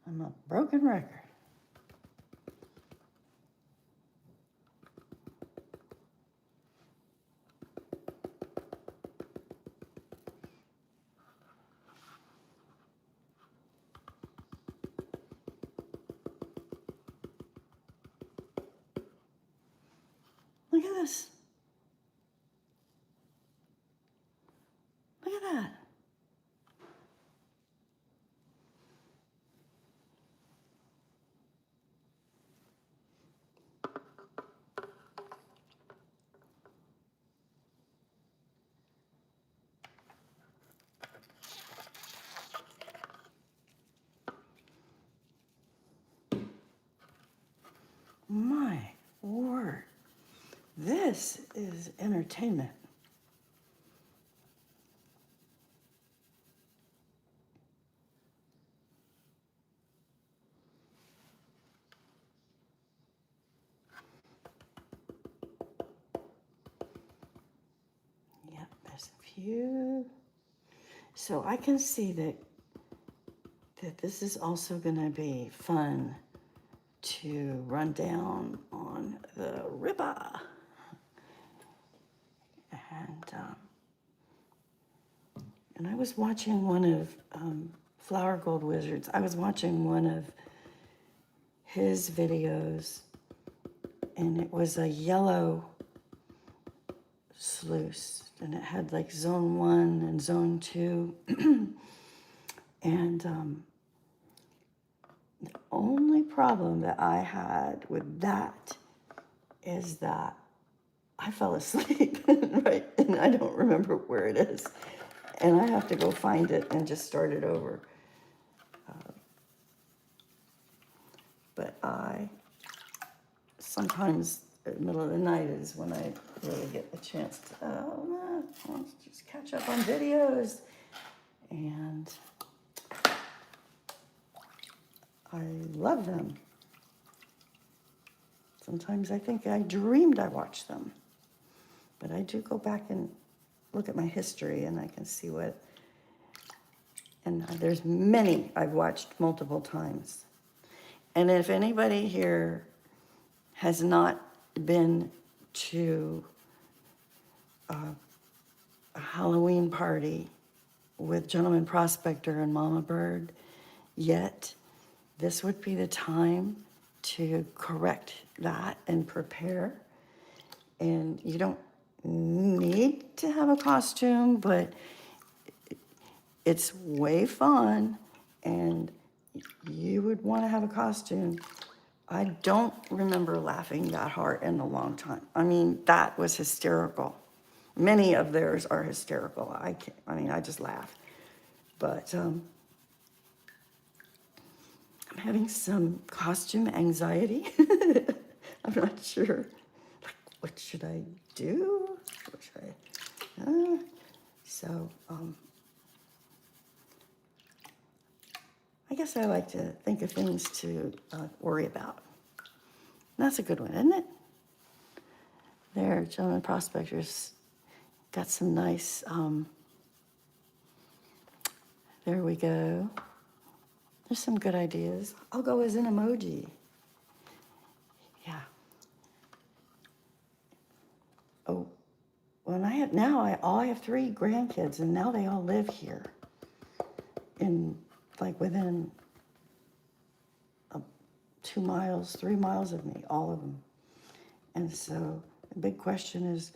I'm a broken record. Look at this. Look at that. My word. This is entertainment. Yep, there's a few. So I can see that this is also going to be fun to run down on the river. And I was watching one of Flower Gold Wizards. I was watching one of his videos, and it was a yellow sluice, and it had like zone 1 and zone 2. And the only problem that I had with that is that I fell asleep, right? And I don't remember where it is. And I have to go find it and just start it over. But sometimes in the middle of the night is when I really get the chance to, let's just catch up on videos. And I love them. Sometimes I think I dreamed I watched them. But I do go back and look at my history, and I can see what, and there's many I've watched multiple times. And if anybody here has not been to a Halloween party with Gentleman Prospector and Mama Bird yet, this would be the time to correct that and prepare. And you don't need to have a costume, but it's way fun, and you would want to have a costume. I don't remember laughing that hard in a long time. I mean, that was hysterical. Many of theirs are hysterical. I just laugh. But I'm having some costume anxiety. I'm not sure. Like, what should I do? What should I? I guess I like to think of things to worry about. And that's a good one, isn't it? There, Gentleman Prospectors got some nice, there we go. There's some good ideas. I'll go as an emoji. Yeah. Oh, well, I have 3 grandkids, and now they all live here. Within 2 miles, 3 miles of me, all of them. And so the big question is,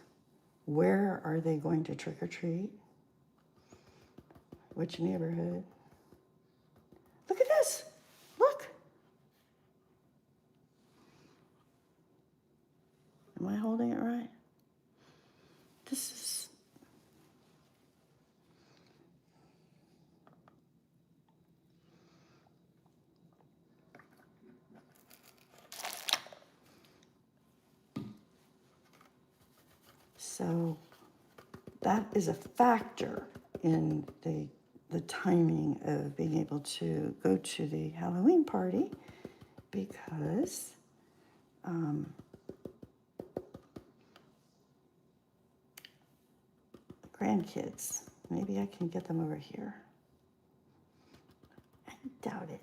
where are they going to trick or treat? Which neighborhood? Look at this. Look. Am I holding it right? This is... So that is a factor in the timing of being able to go to the Halloween party, because grandkids, maybe I can get them over here. I doubt it.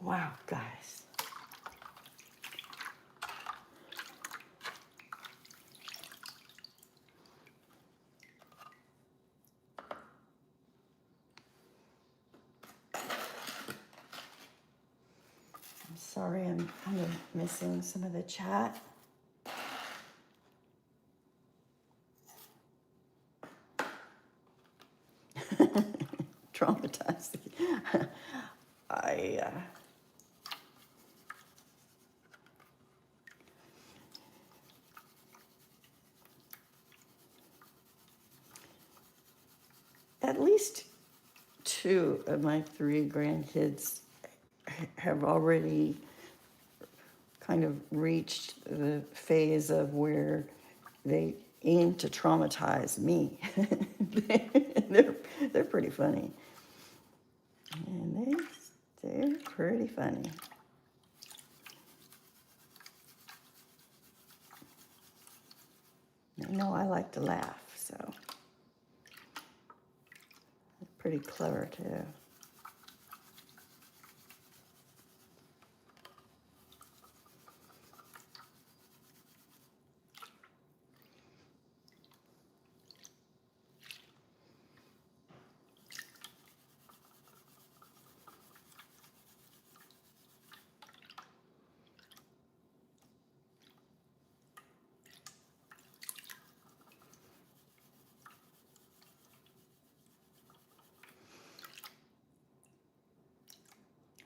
Wow, guys. I'm sorry, I'm kind of missing some of the chat. Traumatized. at least 2 of my 3 grandkids have already kind of reached the phase of where they aim to traumatize me. they're pretty funny. And they're pretty funny. They know I like to laugh, so they're pretty clever too.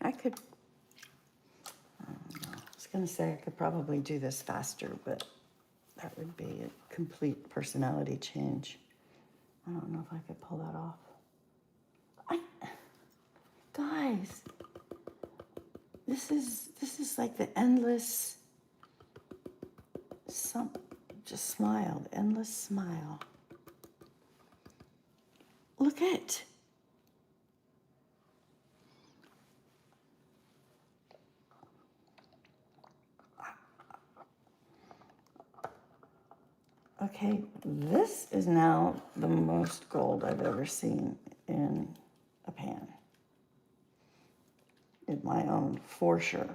I was gonna say I could probably do this faster, but that would be a complete personality change. I don't know if I could pull that off. Guys, this is like the endless, just smile, the endless smile. Look at. Okay, this is now the most gold I've ever seen in a pan. In my own, for sure.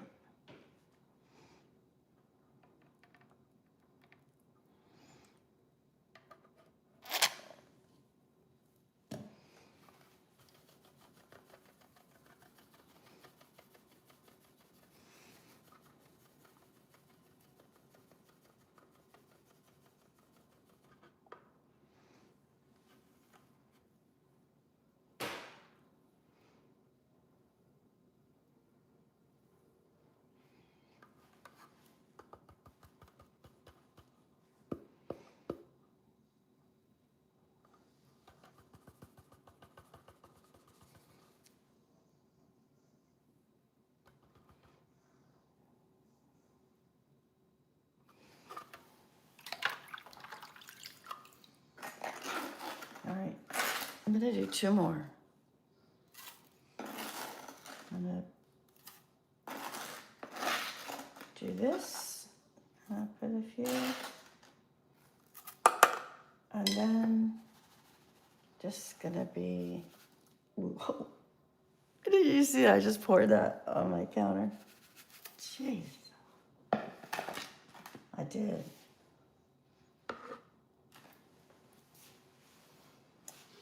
All right, I'm gonna do 2 more. I'm gonna do this, I'll put a few, and then just gonna be, whoa. Did you see I just poured that on my counter? Jeez, I did.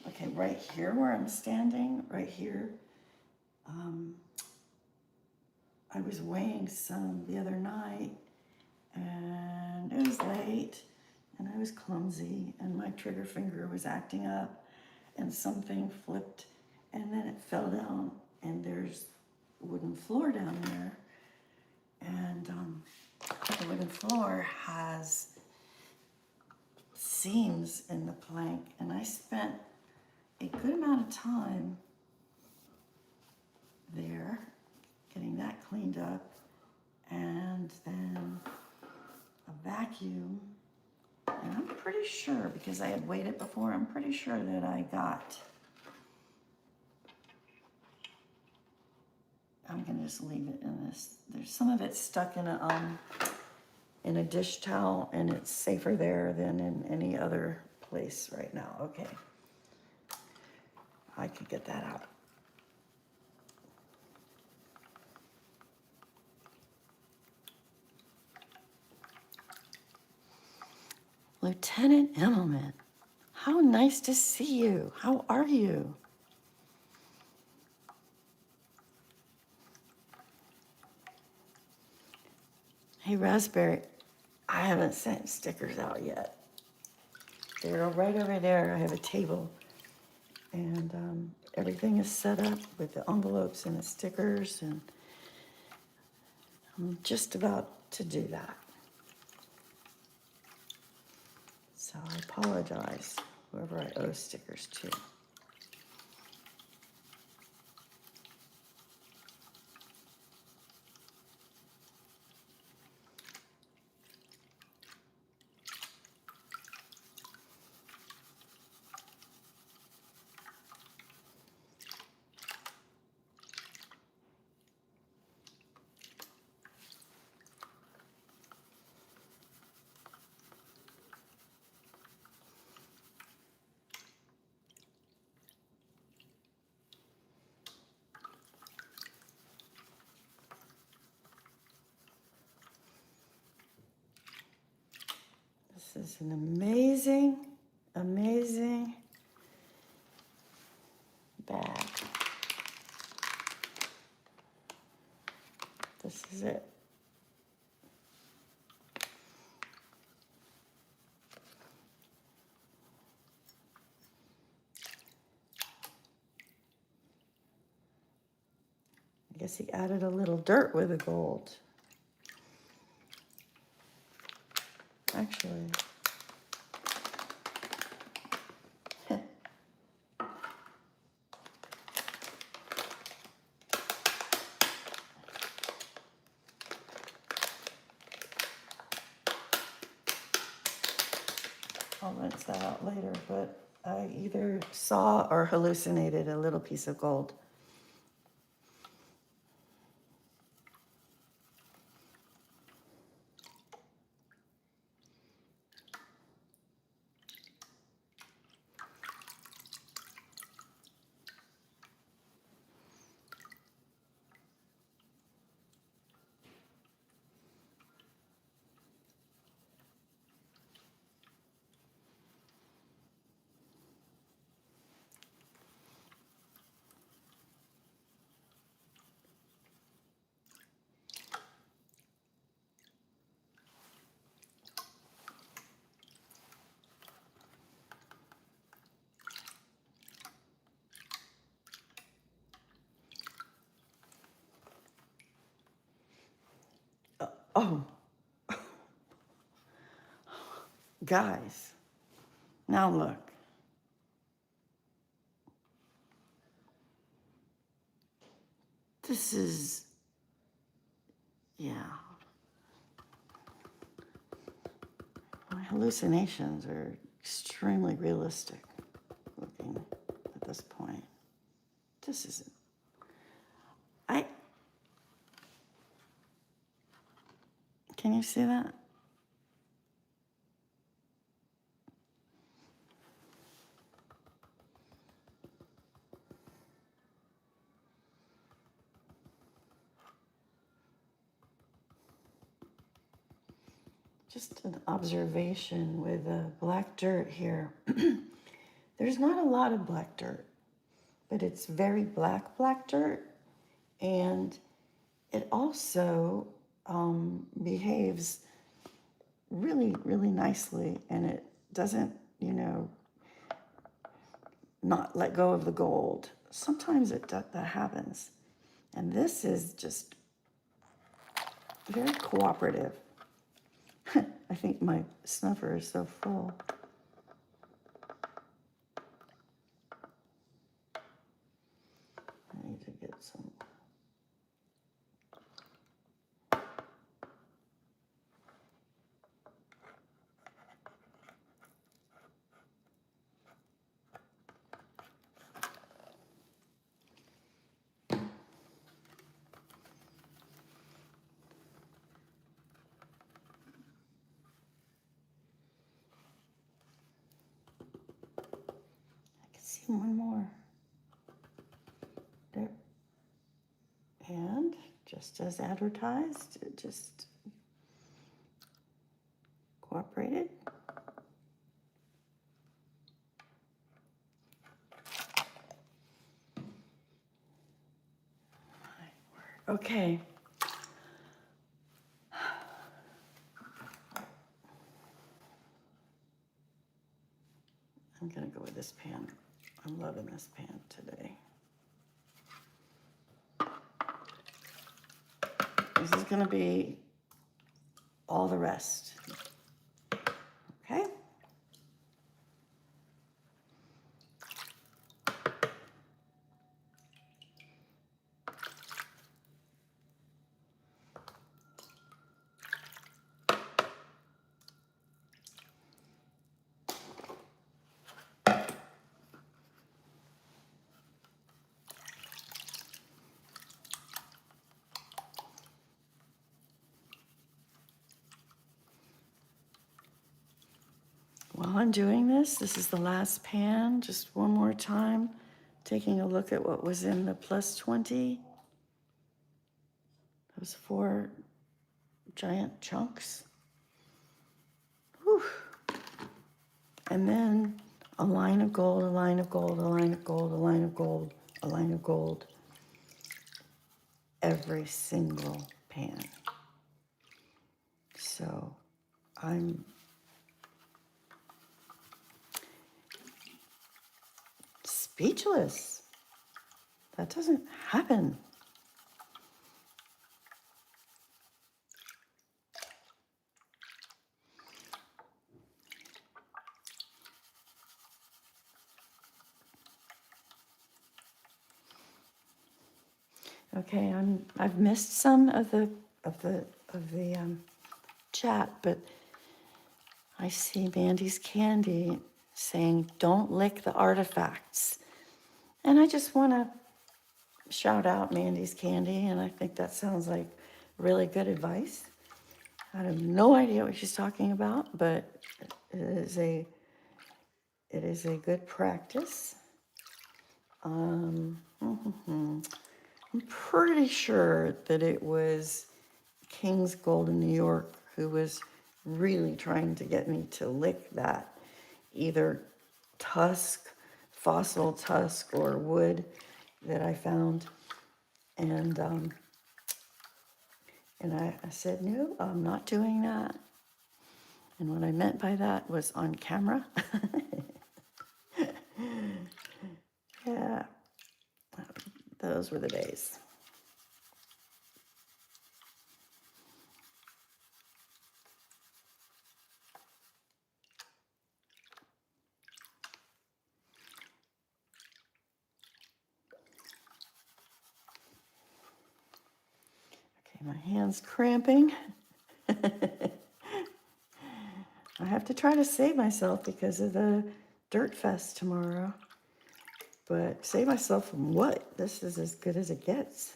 Okay, right here where I'm standing, right here, I was weighing some the other night, and it was late, and I was clumsy, and my trigger finger was acting up, and something flipped, and then it fell down, and there's a wooden floor down there, and the wooden floor has seams in the plank, and I spent a good amount of time there getting that cleaned up, and then a vacuum, and I'm pretty sure, because I had weighed it before, I'm pretty sure that I got, I'm gonna just leave it in this, there's some of it stuck in a dish towel, and it's safer there than in any other place right now. Okay, I could get that out. Lieutenant Immelman, how nice to see you. How are you? Hey, Raspberry, I haven't sent stickers out yet. They're right over there. I have a table, and everything is set up with the envelopes and the stickers, and I'm just about to do that. So I apologize, whoever I owe stickers to. is an amazing, amazing bag. This is it. I guess he added a little dirt with the gold. Actually, I'll rinse that out later, but I either saw or hallucinated a little piece of gold. Oh, guys, now look. This is, yeah. My hallucinations are extremely realistic looking at this point. This isn't, can you see that? Just an observation with black dirt here. There's not a lot of black dirt, but it's very black dirt, and it also behaves really, really nicely, and it doesn't, not let go of the gold. Sometimes that happens, and this is just very cooperative. I think my snuffer is so full. I need to get some. See one more. There. And just as advertised, it just cooperated. Okay. I'm gonna go with this pan. I'm loving this pan today. This is gonna be all the rest. Okay? While I'm doing this is the last pan, just one more time, taking a look at what was in the plus 20. Those 4 giant chunks. Whew. And then a line of gold, a line of gold, a line of gold, a line of gold, a line of gold, every single pan. So I'm speechless. That doesn't happen. Okay, I've missed some of the chat, but I see Mandy's Candy saying, "Don't lick the artifacts," and I just want to shout out Mandy's Candy, and I think that sounds like really good advice. I have no idea what she's talking about, but it is a good practice. I'm pretty sure that it was King's Gold in New York who was really trying to get me to lick that either tusk, fossil tusk, or wood that I found. And I said, no, I'm not doing that. And what I meant by that was on camera. Yeah, those were the days. Okay, my hand's cramping. I have to try to save myself because of the Dirt Fest tomorrow. But save myself from what? This is as good as it gets.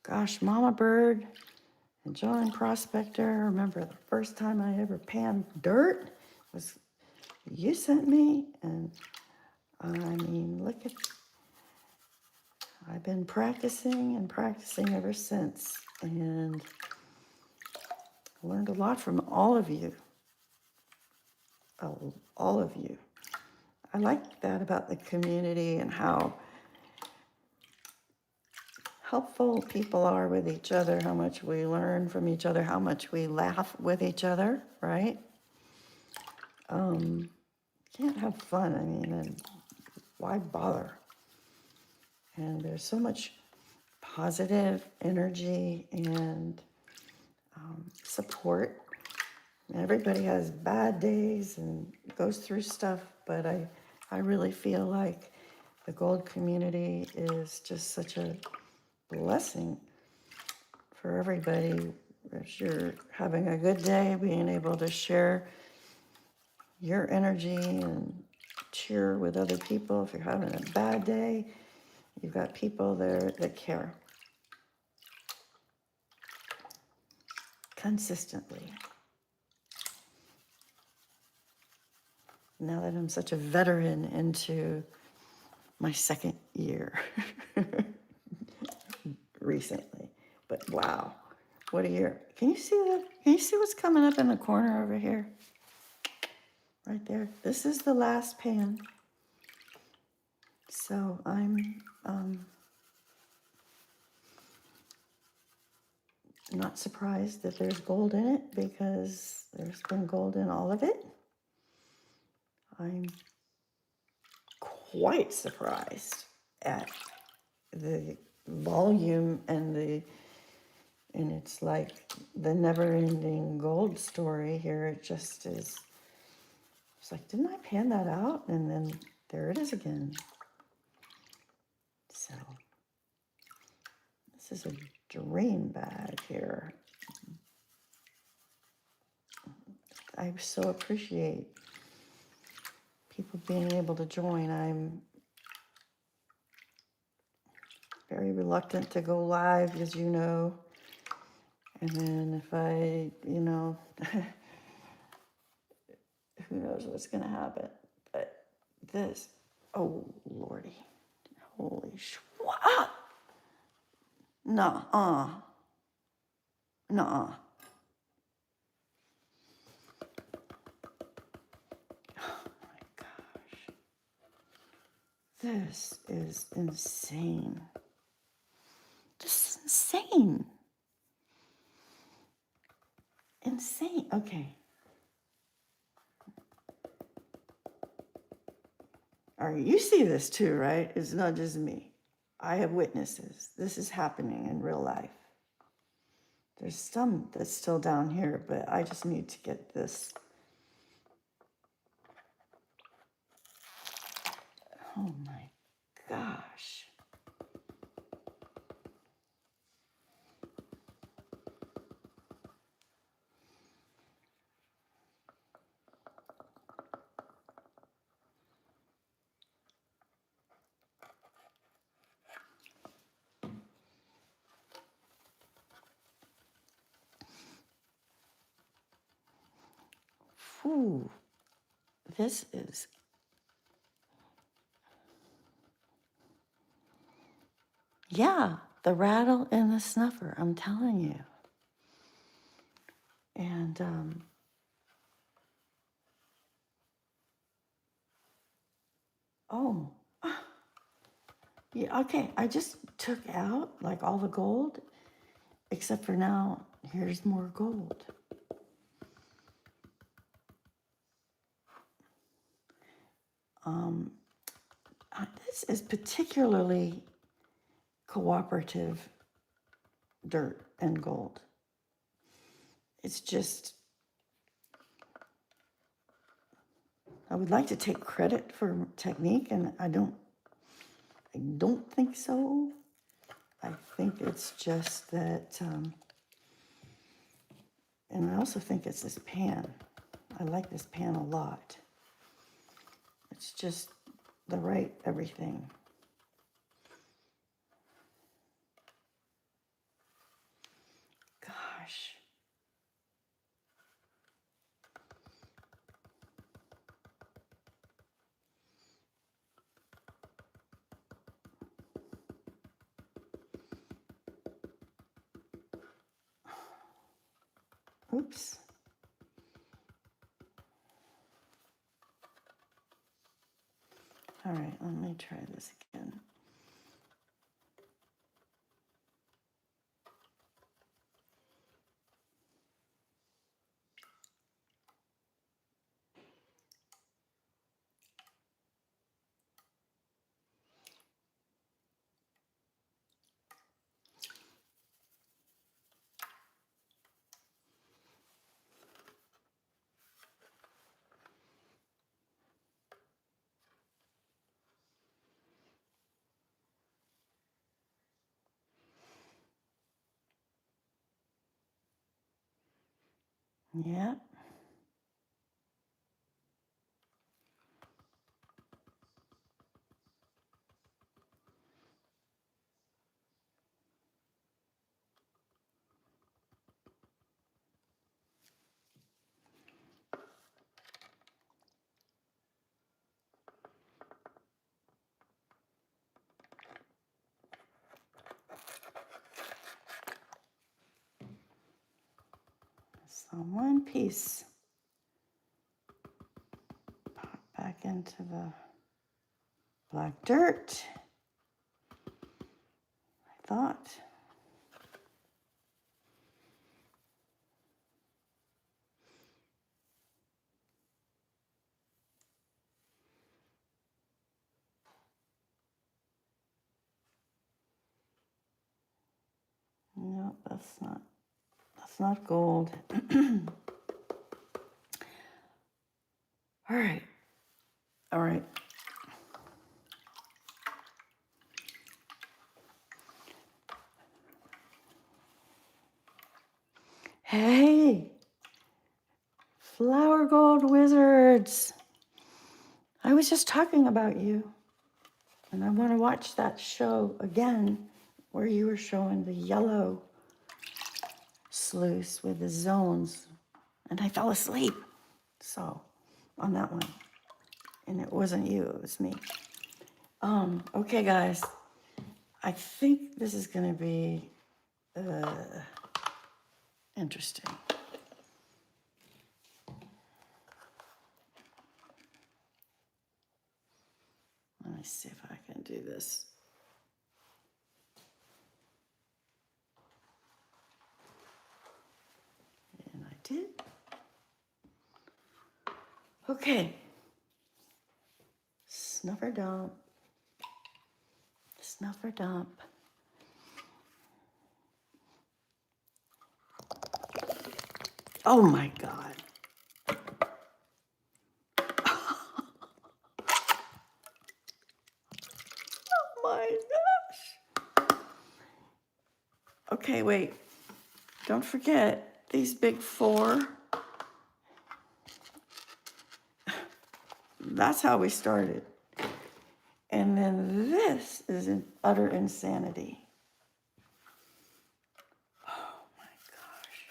Gosh, Mama Bird and John Prospector, I remember the first time I ever panned dirt was you sent me, and I mean, look at, I've been practicing and practicing ever since, and learned a lot from all of you. All of you. I like that about the community and how helpful people are with each other, how much we learn from each other, how much we laugh with each other, right? Can't have fun, I mean, and why bother? And there's so much positive energy and support. Everybody has bad days and goes through stuff, but I really feel like the gold community is just such a blessing for everybody. If you're having a good day, being able to share your energy and cheer with other people. If you're having a bad day, you've got people there that care consistently. Now that I'm such a veteran into my second year recently, but wow, what a year. Can you see that? Can you see what's coming up in the corner over here? Right there. This is the last pan. So I'm not surprised that there's gold in it because there's been gold in all of it. I'm quite surprised at the volume and it's like the never-ending gold story here. It just is. It's like, didn't I pan that out? And then there it is again. So this is a dream bag here. I so appreciate people being able to join. I'm very reluctant to go live, as you know. And then if I, who knows what's going to happen. But this, oh, Lordy. Holy schwa. Nuh-uh. Nuh-uh. This is insane. This is insane. Insane. Okay. All right, you see this too, right? It's not just me. I have witnesses. This is happening in real life. There's some that's still down here, but I just need to get this. Oh my gosh. Ooh, this is, yeah, the rattle and the snuffer, I'm telling you. And, oh, yeah, okay, I just took out like all the gold, except for now, here's more gold. This is particularly cooperative dirt and gold. It's just, I would like to take credit for technique, and I don't think so. I think it's just that, and I also think it's this pan. I like this pan a lot. It's just the right everything. Gosh. Oops. All right, let me try this again. Yeah. So one piece pop back into the black dirt. I thought. No, that's not gold. All right. All right. Hey, Flower Gold Wizards. I was just talking about you, and I want to watch that show again where you were showing the yellow sluice with the zones, and I fell asleep. So, on that one. And it wasn't you, it was me. Okay, guys. I think this is going to be interesting. Let me me see if I can do this. And I did. Okay. Snuffer dump. Snuffer dump. Oh my God. Oh my gosh. Okay, wait. Don't forget these big four. That's how we started. And then this is in utter insanity. Oh my gosh.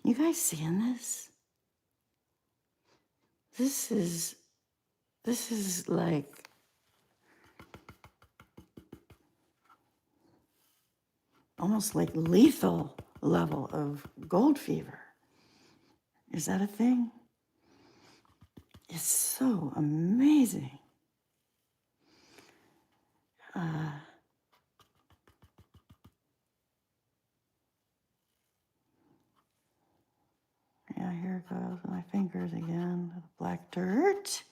You guys seeing this? This is like almost like lethal level of gold fever. Is that a thing? It's so amazing. Yeah, here it goes with my fingers again. Black dirt.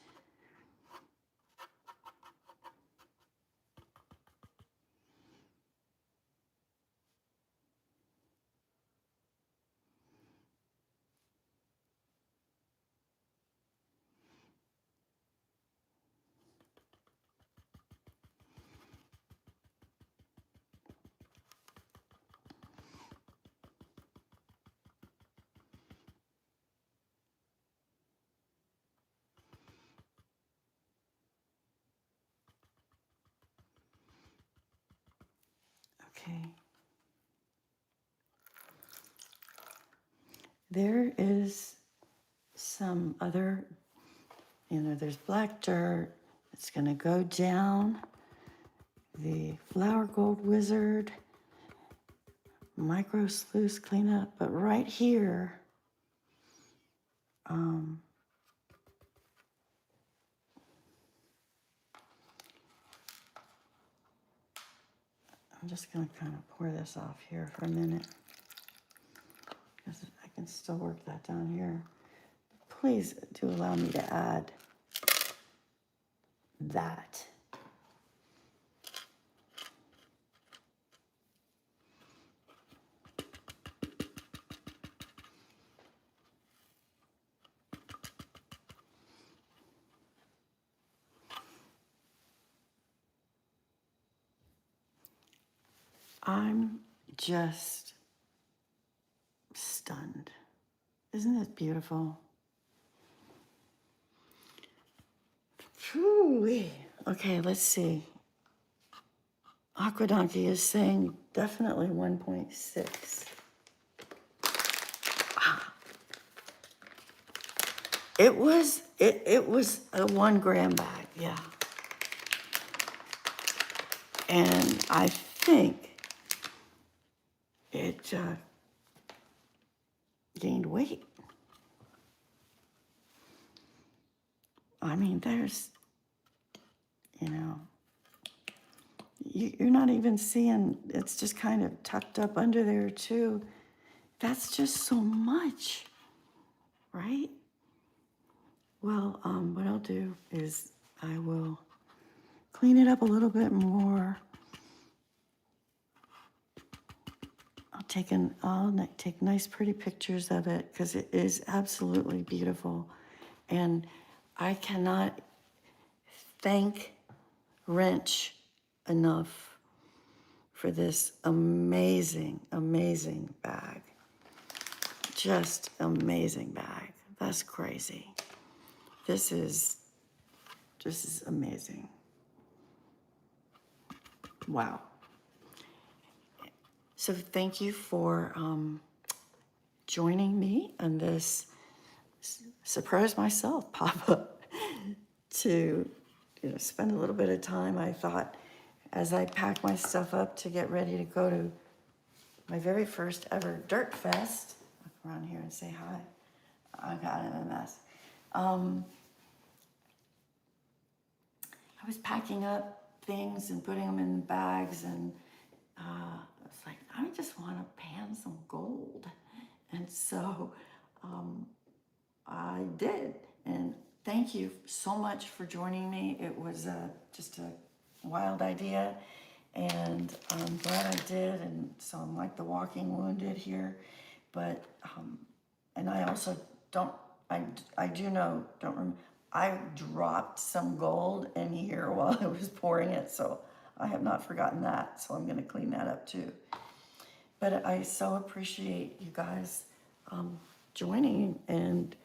Okay. There is some other, there's black dirt. It's going to go down. The flower gold wizard, micro sluice cleanup, but right here, I'm just going to kind of pour this off here for a minute because I can still work that down here. Please do allow me to add that. I'm just stunned. Isn't it beautiful? Phew. Okay, let's see. Aqua Donkey is saying definitely 1.6. It was a 1 gram bag, yeah. And I think it gained weight. I mean, there's, you're not even seeing, it's just kind of tucked up under there too. That's just so much, right? Well, what I'll do is I will clean it up a little bit more. I'll take nice pretty pictures of it because it is absolutely beautiful. And I cannot thank Wrench enough for this amazing, amazing bag. Just amazing bag. That's crazy. This is amazing. Wow. So thank you for joining me on this surprise myself pop-up to spend a little bit of time. I thought as I pack my stuff up to get ready to go to my very first ever Dirt Fest, look around here and say hi. I got it in a mess. I was packing up things and putting them in bags, and it's like, I just want to pan some gold. And so I did. And thank you so much for joining me. It was just a wild idea, and I'm glad I did. And so I'm like the walking wounded here. But, and I also I do know, don't remember, I dropped some gold in here while I was pouring it, so I have not forgotten that, so I'm gonna clean that up too. But I so appreciate you guys joining, and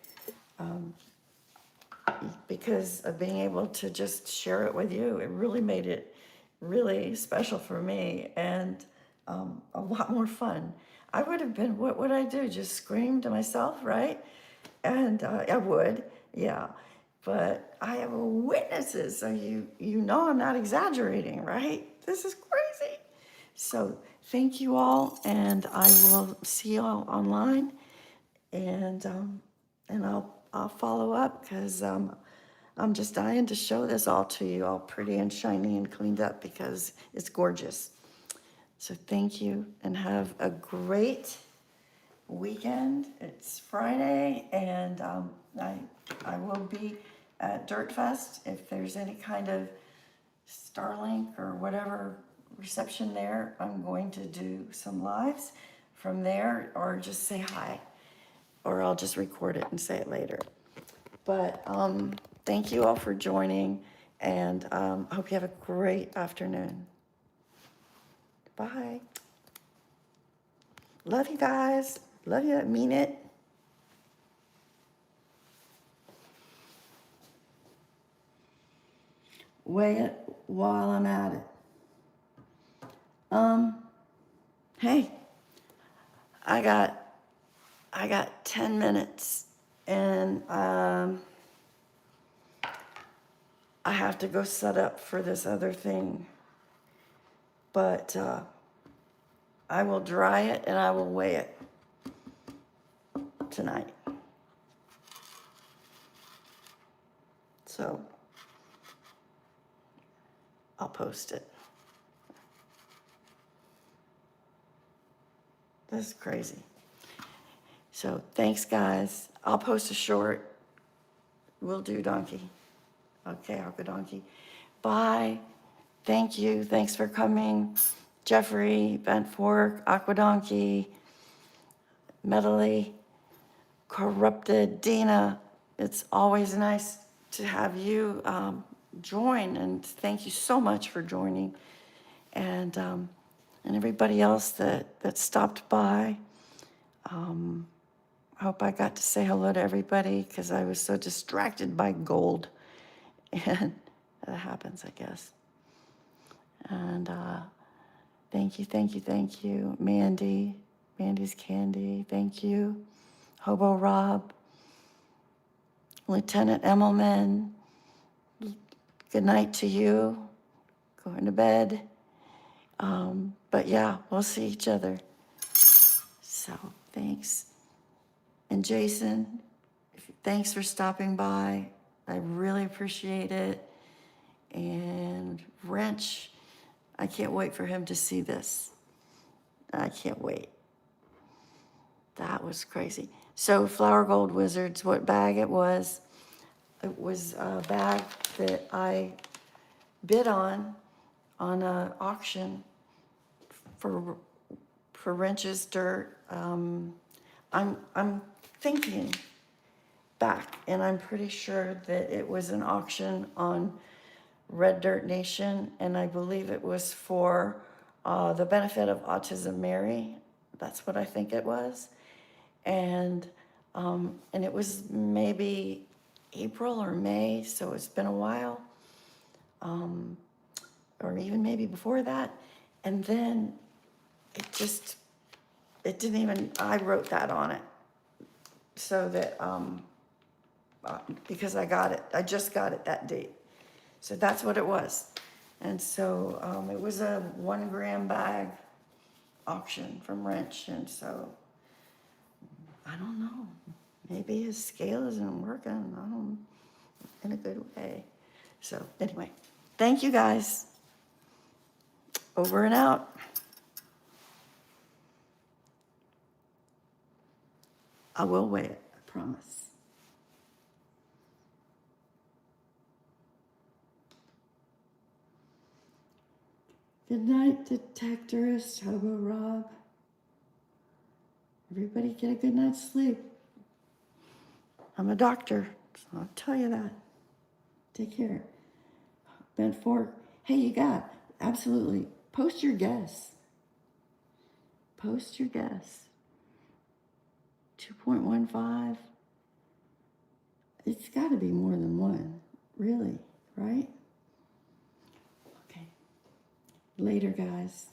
because of being able to just share it with you, it really made it really special for me, and a lot more fun. I would have been, what would I do? Just scream to myself, right? And I would, yeah. But I have witnesses, so you know I'm not exaggerating, right? This is crazy. So thank you all, and I will see you all online, and I'll follow up because I'm just dying to show this all to you, all pretty and shiny and cleaned up because it's gorgeous. So thank you, and have a great weekend. It's Friday, and I will be at Dirt Fest. If there's any kind of Starlink or whatever reception there, I'm going to do some lives from there, or just say hi, or I'll just record it and say it later. But thank you all for joining, and I hope you have a great afternoon. Bye. Love you guys. Love you. I mean it. Weigh it while I'm at it. Hey, I got 10 minutes, and I have to go set up for this other thing. But I will dry it and I will weigh it tonight. So I'll post it. This is crazy. So thanks, guys. I'll post a short. Will do, donkey. Okay, Aqua Donkey. Bye. Thank you. Thanks for coming. Jeffrey, Bent Fork, Aqua Donkey, Medley, Corrupted, Dina. It's always nice to have you join, and thank you so much for joining. And everybody else that stopped by. I hope I got to say hello to everybody because I was so distracted by gold. And that happens, I guess. And thank you, thank you, thank you. Mandy, Mandy's Candy, thank you. Hobo Rob, Lieutenant Emmelman, good night to you. Going to bed. But yeah, we'll see each other. So thanks. And Jason, thanks for stopping by. I really appreciate it. And Wrench, I can't wait for him to see this. I can't wait. That was crazy. So Flower Gold Wizards, what bag it was a bag that I bid on an auction for for Wrench's dirt. I'm thinking back, and I'm pretty sure that it was an auction on Red Dirt Nation, and I believe it was for the benefit of Autism Mary. That's what I think it was. And it was maybe April or May, so it's been a while, or even maybe before that. And then it didn't even, I wrote that on it so that, because I just got it that date. So that's what it was. And so it was a 1 gram bag auction from Wrench. And so I don't know, maybe his scale isn't working. I don't, in a good way. So anyway, thank you guys. Over and out. I will weigh it, I promise. Good night, detectorist, Hobo Rob. Everybody get a good night's sleep. I'm a doctor, so I'll tell you that. Take care. Bent fork. Hey, you got, absolutely. Post your guess. Post your guess. 2.15. It's got to be more than 1, really, right? Okay. Later, guys.